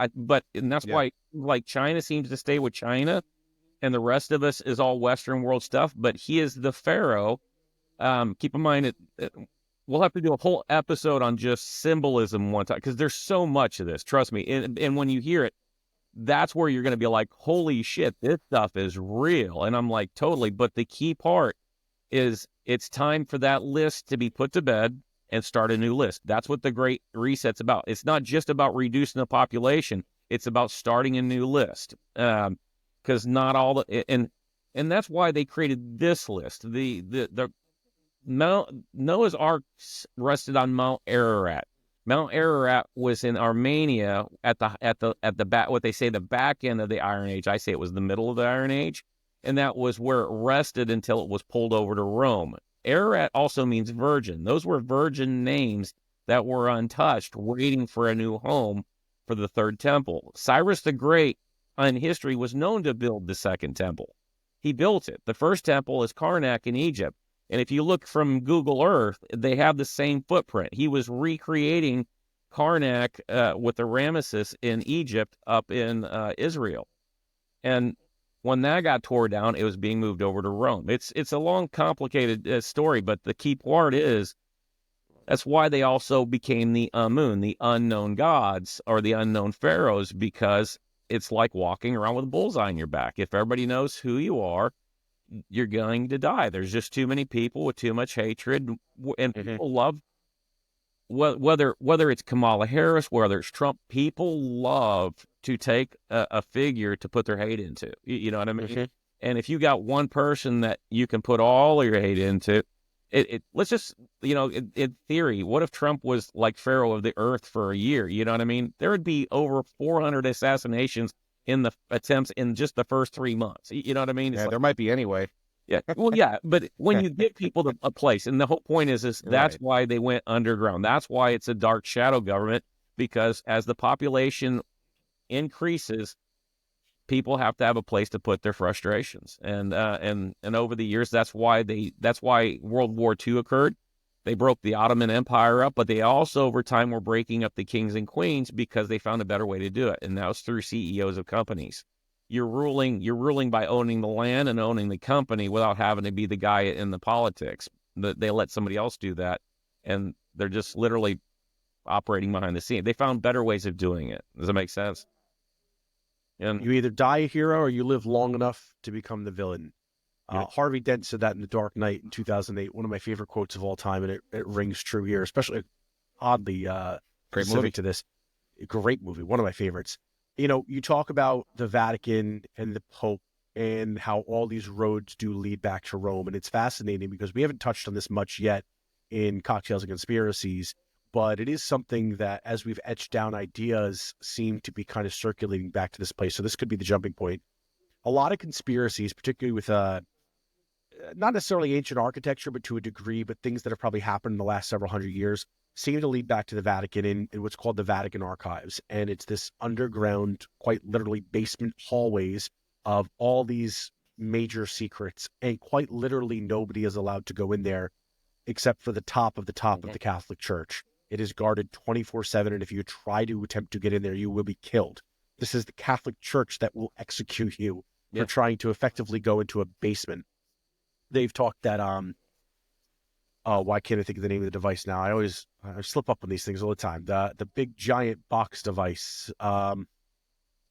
And that's why like China seems to stay with China, and the rest of us is all Western world stuff. But he is the Pharaoh. Keep in mind we'll have to do a whole episode on just symbolism one time because there's so much of this. Trust me. And when you hear it, that's where you're going to be like, holy shit, this stuff is real. And I'm like, totally. But the key part is it's time for that list to be put to bed and start a new list. That's what the Great Reset's about. It's not just about reducing the population. It's about starting a new list. Because not all the, and that's why they created this list. The Noah's Ark rested on Mount Ararat. Mount Ararat was in Armenia at the back, what they say the back end of the Iron Age. I say it was the middle of the Iron Age, and that was where it rested until it was pulled over to Rome. Ararat also means virgin. Those were virgin names that were untouched, waiting for a new home for the third temple. Cyrus the Great in history was known to build the second temple. He built it. The first temple is Karnak in Egypt. And if you look from Google Earth, they have the same footprint. He was recreating Karnak with the Ramesses in Egypt up in Israel. And when that got tore down, it was being moved over to Rome. It's a long, complicated story, but the key part is that's why they also became the Amun, the unknown gods or the unknown pharaohs, because it's like walking around with a bullseye on your back. If everybody knows who you are, you're going to die. There's just too many people with too much hatred, and people love whether it's Kamala Harris, whether it's Trump. People love to take a figure to put their hate into. You know what I mean? And if you got one person that you can put all of your hate into, let's just in theory, what if Trump was like Pharaoh of the earth for a year? You know what I mean? There would be over 400 assassinations in the attempts in just the first 3 months. You know what I mean? Yeah, there might be anyway. Yeah. Well, yeah. But when you give people a place, and the whole point is that's why they went underground. That's why it's a dark shadow government, because as the population increases, people have to have a place to put their frustrations. And over the years, that's why World War II occurred. They broke the Ottoman Empire up, but they also, over time, were breaking up the kings and queens because they found a better way to do it, and that was through CEOs of companies. You're ruling by owning the land and owning the company without having to be the guy in the politics. They let somebody else do that, and they're just literally operating behind the scene. They found better ways of doing it. Does that make sense? And You either die a hero or you live long enough to become the villain. Harvey Dent said that in The Dark Knight in 2008, one of my favorite quotes of all time, and it rings true here, especially oddly Great specific movie. to this. Great movie, one of my favorites. You talk about the Vatican and the Pope and how all these roads do lead back to Rome, and it's fascinating because we haven't touched on this much yet in Cocktails and Conspiracies, but it is something that, as we've etched down ideas, seem to be kind of circulating back to this place. So this could be the jumping point. A lot of conspiracies, particularly with not necessarily ancient architecture, but to a degree, but things that have probably happened in the last several hundred years, seem to lead back to the Vatican in what's called the Vatican Archives. And it's this underground, quite literally basement hallways of all these major secrets. And quite literally nobody is allowed to go in there except for the top of the Catholic Church. It is guarded 24/7. And if you try to attempt to get in there, you will be killed. This is the Catholic Church that will execute you for trying to effectively go into a basement. They've talked that why can't I think of the name of the device now? I slip up on these things all the time. The big giant box device.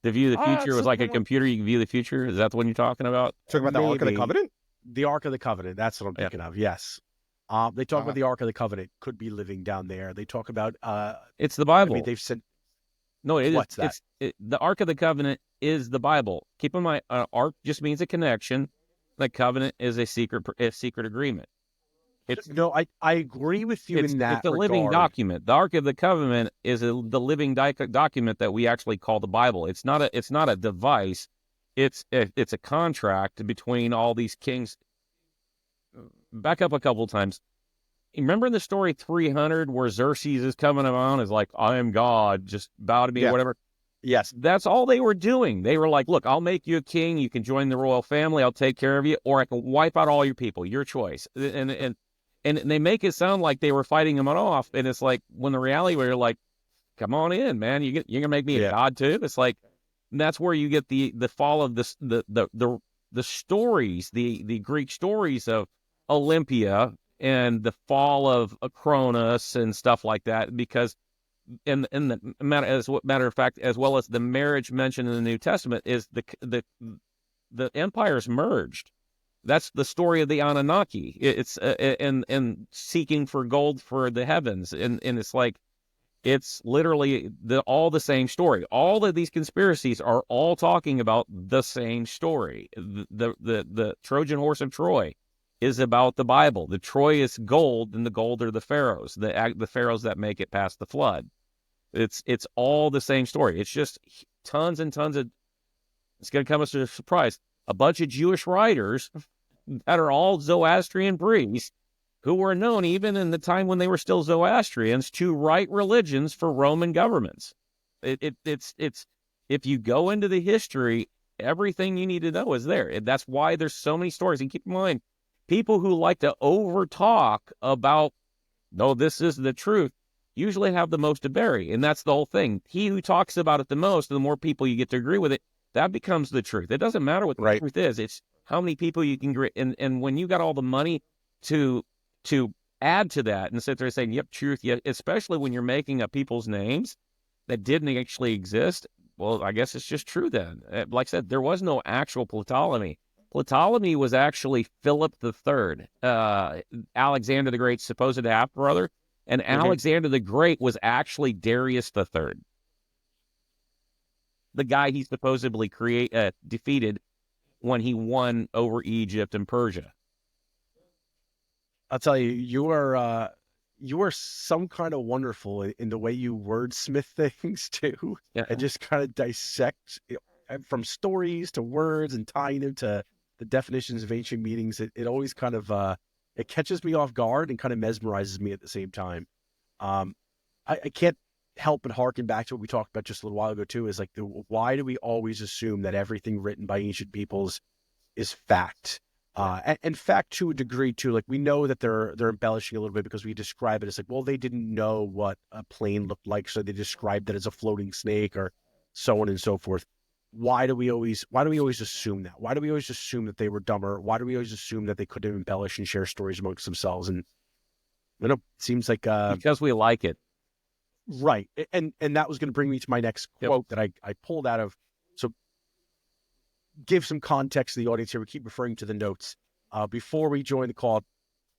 to view the future was like a computer. You can view the future. Is that the one you're talking about? Talking about the Ark of the Maybe. Covenant? The Ark of the Covenant. That's what I'm thinking of. Yes. They talk about the Ark of the Covenant could be living down there. They talk about It's the Bible. I mean, they've said No, it is. What's that? The Ark of the Covenant is the Bible. Keep in mind, Ark just means a connection. The covenant is a secret agreement. no, I agree with you in that. It's a living regard. document. The Ark of the Covenant is the living document that we actually call the Bible. It's not a device. It's a contract between all these kings. back up a couple of times. Remember in the story 300 where Xerxes is coming around is like, I am God, just bow to me, Yeah. whatever. Yes. That's all they were doing. They were like, look, I'll make you a king. You can join the royal family. I'll take care of you, or I can wipe out all your people. Your choice. And they make it sound like they were fighting them off. And it's like, when the reality where you're like, come on in, man. You're gonna make me a god too. It's like, that's where you get the fall of this, the stories, the Greek stories of Olympia and the fall of Cronus and stuff like that, because in the matter of fact, as well as the marriage mentioned in the New Testament, is the empires merged. That's the story of the Anunnaki. It's and seeking for gold for the heavens, and it's like, it's literally all the same story. All of these conspiracies are all talking about the same story. The Trojan horse of Troy is about the Bible. The Troy is gold, and the gold are the pharaohs, the pharaohs that make it past the flood. It's all the same story. It's just tons and tons of. It's going to come as a surprise. A bunch of Jewish writers that are all Zoroastrian priests, who were known even in the time when they were still Zoroastrians to write religions for Roman governments. It's if you go into the history, everything you need to know is there. That's why there's so many stories. And keep in mind, people who like to over talk about, no, this is the truth, usually have the most to bury. And that's the whole thing. He who talks about it the most, the more people you get to agree with it, that becomes the truth. It doesn't matter what the truth is. It's how many people you can agree. And when you got all the money to add to that and sit there saying, yep, truth, yeah, especially when you're making up people's names that didn't actually exist, well, I guess it's just true then. Like I said, there was no actual Ptolemy. Ptolemy was actually Philip III, Alexander the Great's supposed half-brother, and Alexander the Great was actually Darius III, the guy he supposedly defeated when he won over Egypt and Persia. I'll tell you, you are some kind of wonderful in the way you wordsmith things too, and just kind of dissect from stories to words and tying them to the definitions of ancient meanings. It always kind of it catches me off guard and kind of mesmerizes me at the same time. I can't help but harken back to what we talked about just a little while ago too. Is like, why do we always assume that everything written by ancient peoples is fact? And fact to a degree too, like we know that they're embellishing a little bit because we describe it as like, well, they didn't know what a plane looked like, so they described it as a floating snake or so on and so forth. Why do we always assume that? Why do we always assume that they were dumber? Why do we always assume that they couldn't embellish and share stories amongst themselves? And you know, it seems like because we like it. Right. And that was going to bring me to my next quote that I pulled out of. So give some context to the audience here. We keep referring to the notes. Before we joined the call,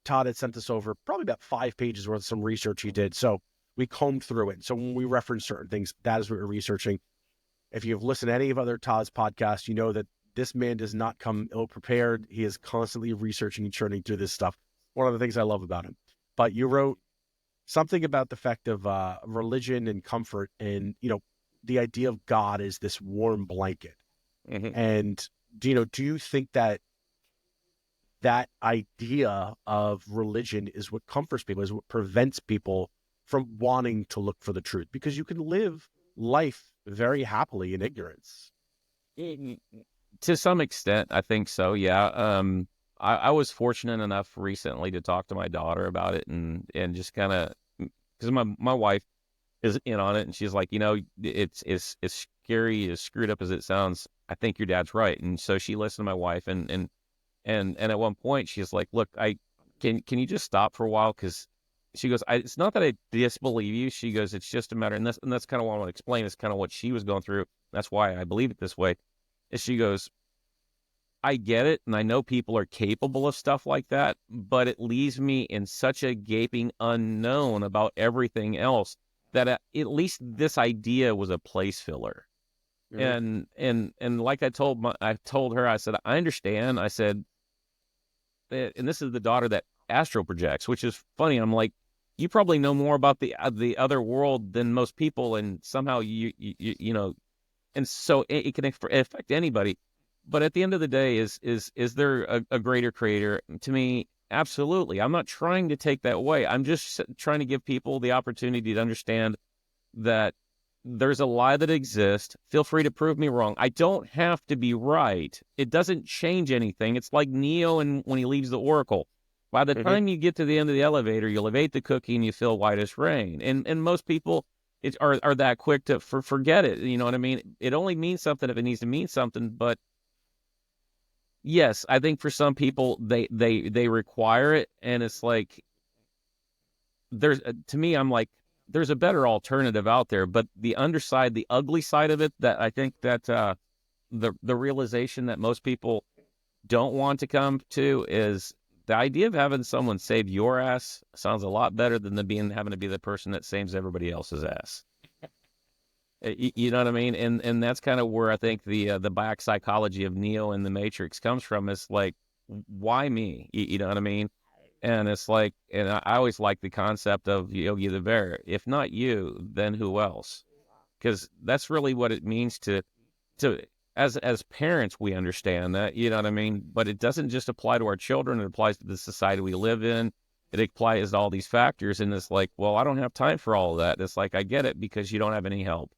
Todd had sent us over probably about 5 pages worth of some research he did. So we combed through it. So when we reference certain things, that is what we're researching. If you've listened to any of other Todd's podcasts, you know that this man does not come ill-prepared. He is constantly researching and churning through this stuff. One of the things I love about him. But you wrote something about the fact of religion and comfort, and, you know, the idea of God is this warm blanket. And, do you think that idea of religion is what comforts people, is what prevents people from wanting to look for the truth? Because you can live life very happily in ignorance. To some extent, I think so, yeah. I was fortunate enough recently to talk to my daughter about it and just kind of, because my wife is in on it, and she's like, it's scary, as screwed up as it sounds. I think your dad's right. And so she listened to my wife, and at one point she's like, look, can you just stop for a while? Because she goes, it's not that I disbelieve you. She goes, it's just a matter, and that's kind of what I want to explain. It's kind of what she was going through. That's why I believe it this way. Is she goes, I get it, and I know people are capable of stuff like that, but it leaves me in such a gaping unknown about everything else that at least this idea was a place filler. And like I told her, I said, I understand. I said, and this is the daughter that astral projects, which is funny. I'm like, you probably know more about the other world than most people, and somehow you know, and so it can affect anybody. But at the end of the day, is there a greater creator? To me, Absolutely. I'm not trying to take that away. I'm just trying to give people the opportunity to understand that there's a lie that exists. Feel free to prove me wrong. I don't have to be right. It doesn't change anything. It's like Neo and when he leaves the Oracle. By the time you get to the end of the elevator, you'll have ate the cookie and you feel white as rain. And most people are that quick to forget it. You know what I mean? It only means something if it needs to mean something. But yes, I think for some people they require it, and it's like there's to me, I'm like, there's a better alternative out there. But the underside, the ugly side of it, that I think that the realization that most people don't want to come to is the idea of having someone save your ass sounds a lot better than having to be the person that saves everybody else's ass. You know what I mean? And that's kind of where I think the back psychology of Neo and the Matrix comes from. It's like, why me? You know what I mean? And it's like, and I always like the concept of Yogi the Bear. If not you, then who else? Because that's really what it means to as parents, we understand that, you know what I mean? But it doesn't just apply to our children. It applies to the society we live in. It applies to all these factors. And it's like, well, I don't have time for all of that. It's like, I get it because you don't have any help.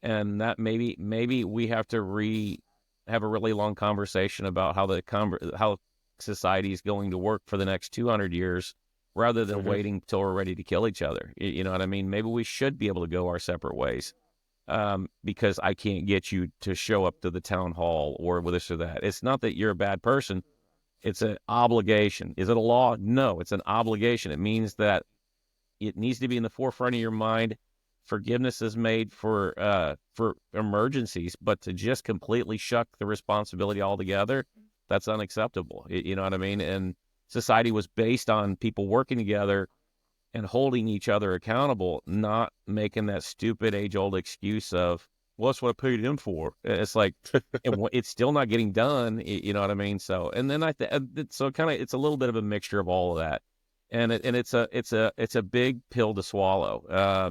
And that maybe we have to have a really long conversation about how society is going to work for the next 200 years rather than waiting till we're ready to kill each other. You know what I mean? Maybe we should be able to go our separate ways. Because I can't get you to show up to the town hall or with this or that. It's not that you're a bad person. It's an obligation. Is it a law? No, it's an obligation. It means that it needs to be in the forefront of your mind. Forgiveness is made for emergencies, but to just completely shuck the responsibility altogether, that's unacceptable. You know what I mean? And society was based on people working together and holding each other accountable, not making that stupid age-old excuse of, well, that's what I paid him for. It's like, it's still not getting done. You know what I mean? So, and then it's a little bit of a mixture of all of that, and it's a big pill to swallow.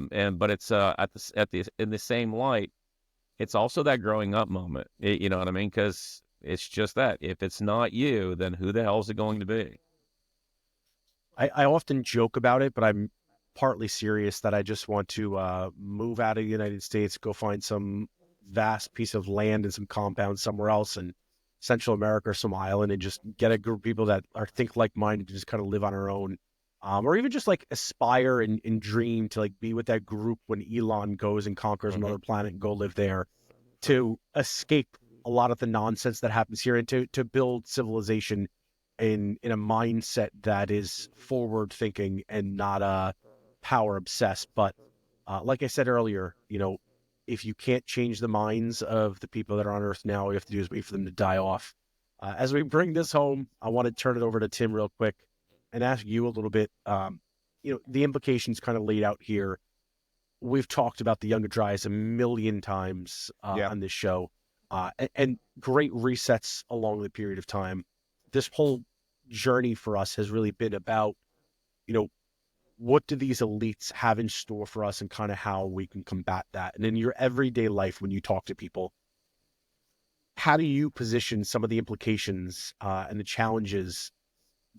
But it's in the same light, it's also that growing up moment. You know what I mean? Because it's just that if it's not you, then who the hell is it going to be? I often joke about it, but I'm partly serious that I just want to move out of the United States, go find some vast piece of land and some compound somewhere else in Central America or some island and just get a group of people that think like-minded to just kind of live on our own. Or even just like aspire and dream to like be with that group when Elon goes and conquers another planet and go live there, to escape a lot of the nonsense that happens here and to build civilization in a mindset that is forward thinking and not power obsessed. But like I said earlier, you know, if you can't change the minds of the people that are on Earth now, all you have to do is wait for them to die off. As we bring this home, I want to turn it over to Tim real quick and ask you a little bit. You know, the implications kind of laid out here. We've talked about the Younger Dryas a million times on this show, and great resets along the period of time. This whole journey for us has really been about, you know, what do these elites have in store for us and kind of how we can combat that. And in your everyday life, when you talk to people, how do you position some of the implications and the challenges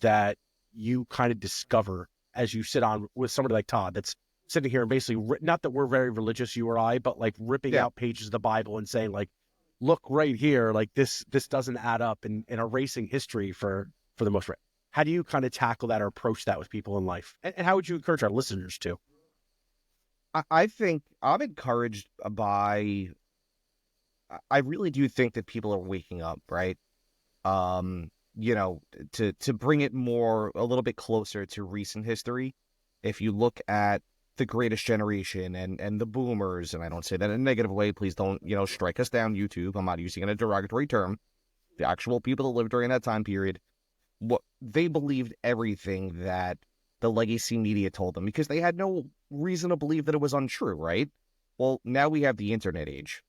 that you kind of discover as you sit on with somebody like Todd that's sitting here and basically, not that we're very religious, you or I, but like ripping out pages of the Bible and saying like, look right here, like this doesn't add up, and erasing history for the most part. How do you kind of tackle that or approach that with people in life? And how would you encourage our listeners to? I think I'm encouraged by, I really do think that people are waking up, right? You know, to bring it a little bit closer to recent history. If you look at the greatest generation and the boomers, and I don't say that in a negative way, please don't, you know, strike us down, YouTube. I'm not using it in a derogatory term. The actual people that lived during that time period, what they believed everything that the legacy media told them because they had no reason to believe that it was untrue, right? Well, now we have the internet age,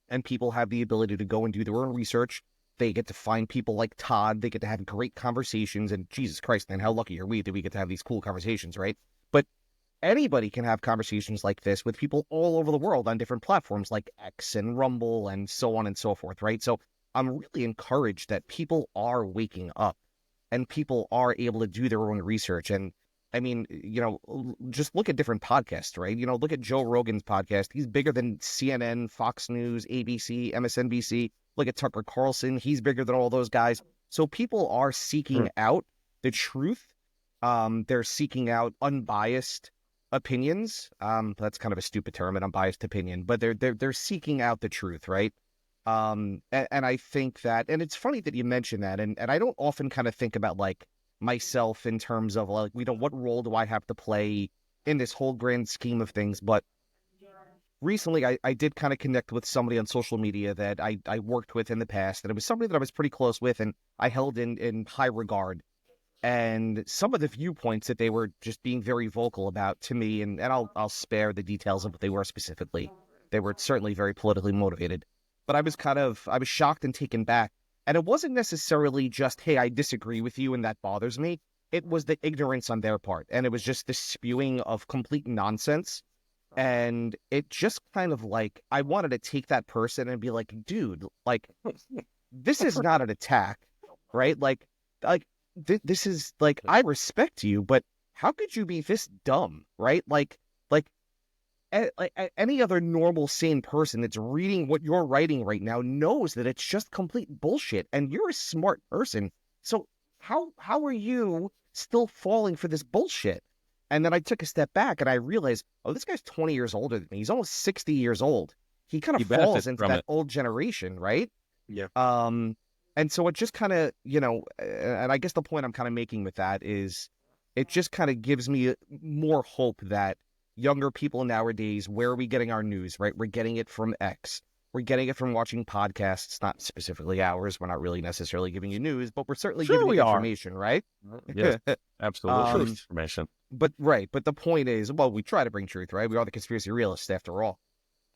and people have the ability to go and do their own research. They get to find people like Todd. They get to have great conversations, and Jesus Christ, man, how lucky are we that we get to have these cool conversations, right? But anybody can have conversations like this with people all over the world on different platforms like X and Rumble and so on and so forth, right? So I'm really encouraged that people are waking up. and people are able to do their own research. And I mean, just look at different podcasts, right? Look at Joe Rogan's podcast. He's bigger than CNN, Fox News, ABC, MSNBC. Look at Tucker Carlson. He's bigger than all those guys. So people are seeking out the truth. They're seeking out unbiased opinions. That's kind of a stupid term, an unbiased opinion, but they're seeking out the truth, right? And I think that, and it's funny that you mentioned that, and I don't often kind of think about like myself in terms of like, what role do I have to play in this whole grand scheme of things? But recently I did kind of connect with somebody on social media that I worked with in the past, and it was somebody that I was pretty close with and I held in high regard. And some of the viewpoints that they were just being very vocal about to me, and I'll spare the details of what they were specifically. They were certainly very politically motivated. But I was shocked and taken back. And it wasn't necessarily just, hey, I disagree with you and that bothers me. It was the ignorance on their part. And it was just the spewing of complete nonsense. And it just kind of like, I wanted to take that person and be like, dude, like, this is not an attack, right? Like this is like, I respect you, but how could you be this dumb, right? Like any other normal, sane person that's reading what you're writing right now knows that it's just complete bullshit, and you're a smart person. So how are you still falling for this bullshit? And then I took a step back and I realized, oh, this guy's 20 years older than me. He's almost 60 years old. He kind of falls into that old generation, right? Yeah. And so it just kind of, and I guess the point I'm kind of making with that is it just kind of gives me more hope that younger people nowadays, where are we getting our news, right? We're getting it from X. We're getting it from watching podcasts, not specifically ours. We're not really necessarily giving you news, but we're certainly giving you information, right? Yes, absolutely. Information. But the point is, well, we try to bring truth, right? We are the conspiracy realists after all.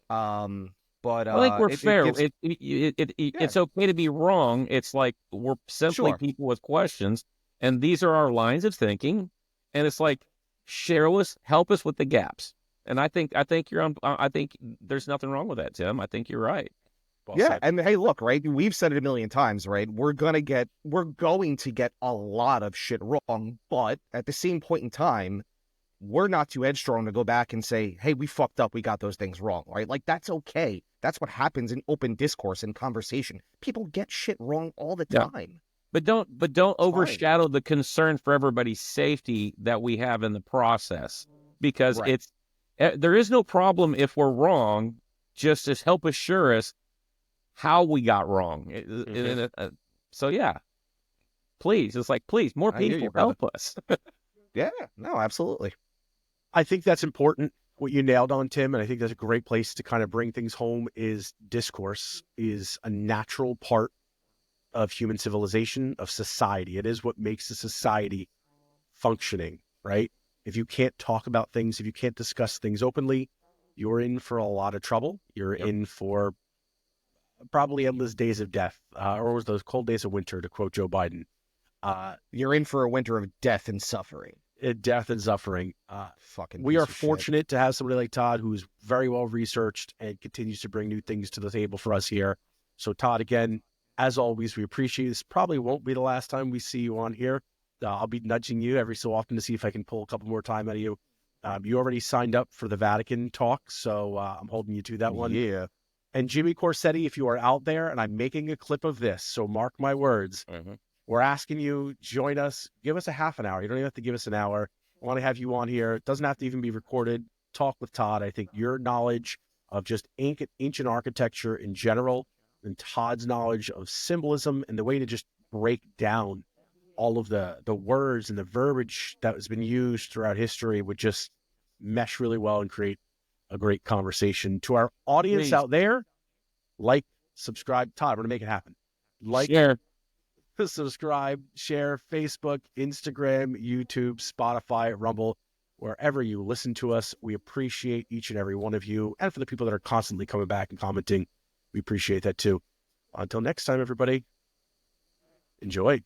But I think we're fair. It's okay to be wrong. It's like we're simply people with questions, and these are our lines of thinking. And it's like, share us, help us with the gaps. And I think you're on. I think there's nothing wrong with that, Tim. I think you're right. Well yeah, said. and hey, look, right? We've said it a million times, right? We're going to get a lot of shit wrong, but at the same point in time, we're not too headstrong to go back and say, hey, we fucked up, we got those things wrong, right? Like, that's okay. That's what happens in open discourse and conversation. People get shit wrong all the time. But don't overshadow the concern for everybody's safety that we have in the process, because there is no problem if we're wrong. Just as help assure us how we got wrong. So yeah, please, it's like, please, more people help us. Yeah, no, absolutely. I think that's important, what you nailed on, Tim, and I think that's a great place to kind of bring things home. Is discourse is a natural part of human civilization, of society. It is what makes a society functioning, right? If you can't talk about things, if you can't discuss things openly, you're in for a lot of trouble. You're in for probably endless days of death, or was those cold days of winter, to quote Joe Biden. You're in for a winter of death and suffering. Death and suffering. Fucking. We are fortunate to have somebody like Todd, who's very well researched and continues to bring new things to the table for us here. So Todd, again, as always, we appreciate this. Probably won't be the last time we see you on here. I'll be nudging you every so often to see if I can pull a couple more time out of you. You already signed up for the Vatican talk, so I'm holding you to that one. Yeah. And Jimmy Corsetti, if you are out there, and I'm making a clip of this, so mark my words, we're asking you, join us, give us a half an hour. You don't even have to give us an hour. I want to have you on here. It doesn't have to even be recorded. Talk with Todd. I think your knowledge of just ancient architecture in general, and Todd's knowledge of symbolism and the way to just break down all of the words and the verbiage that has been used throughout history would just mesh really well and create a great conversation. To our audience out there, like, subscribe. Todd, we're going to make it happen. Like, share, subscribe, share, Facebook, Instagram, YouTube, Spotify, Rumble, wherever you listen to us. We appreciate each and every one of you. And for the people that are constantly coming back and commenting, we appreciate that too. Until next time, everybody, enjoy.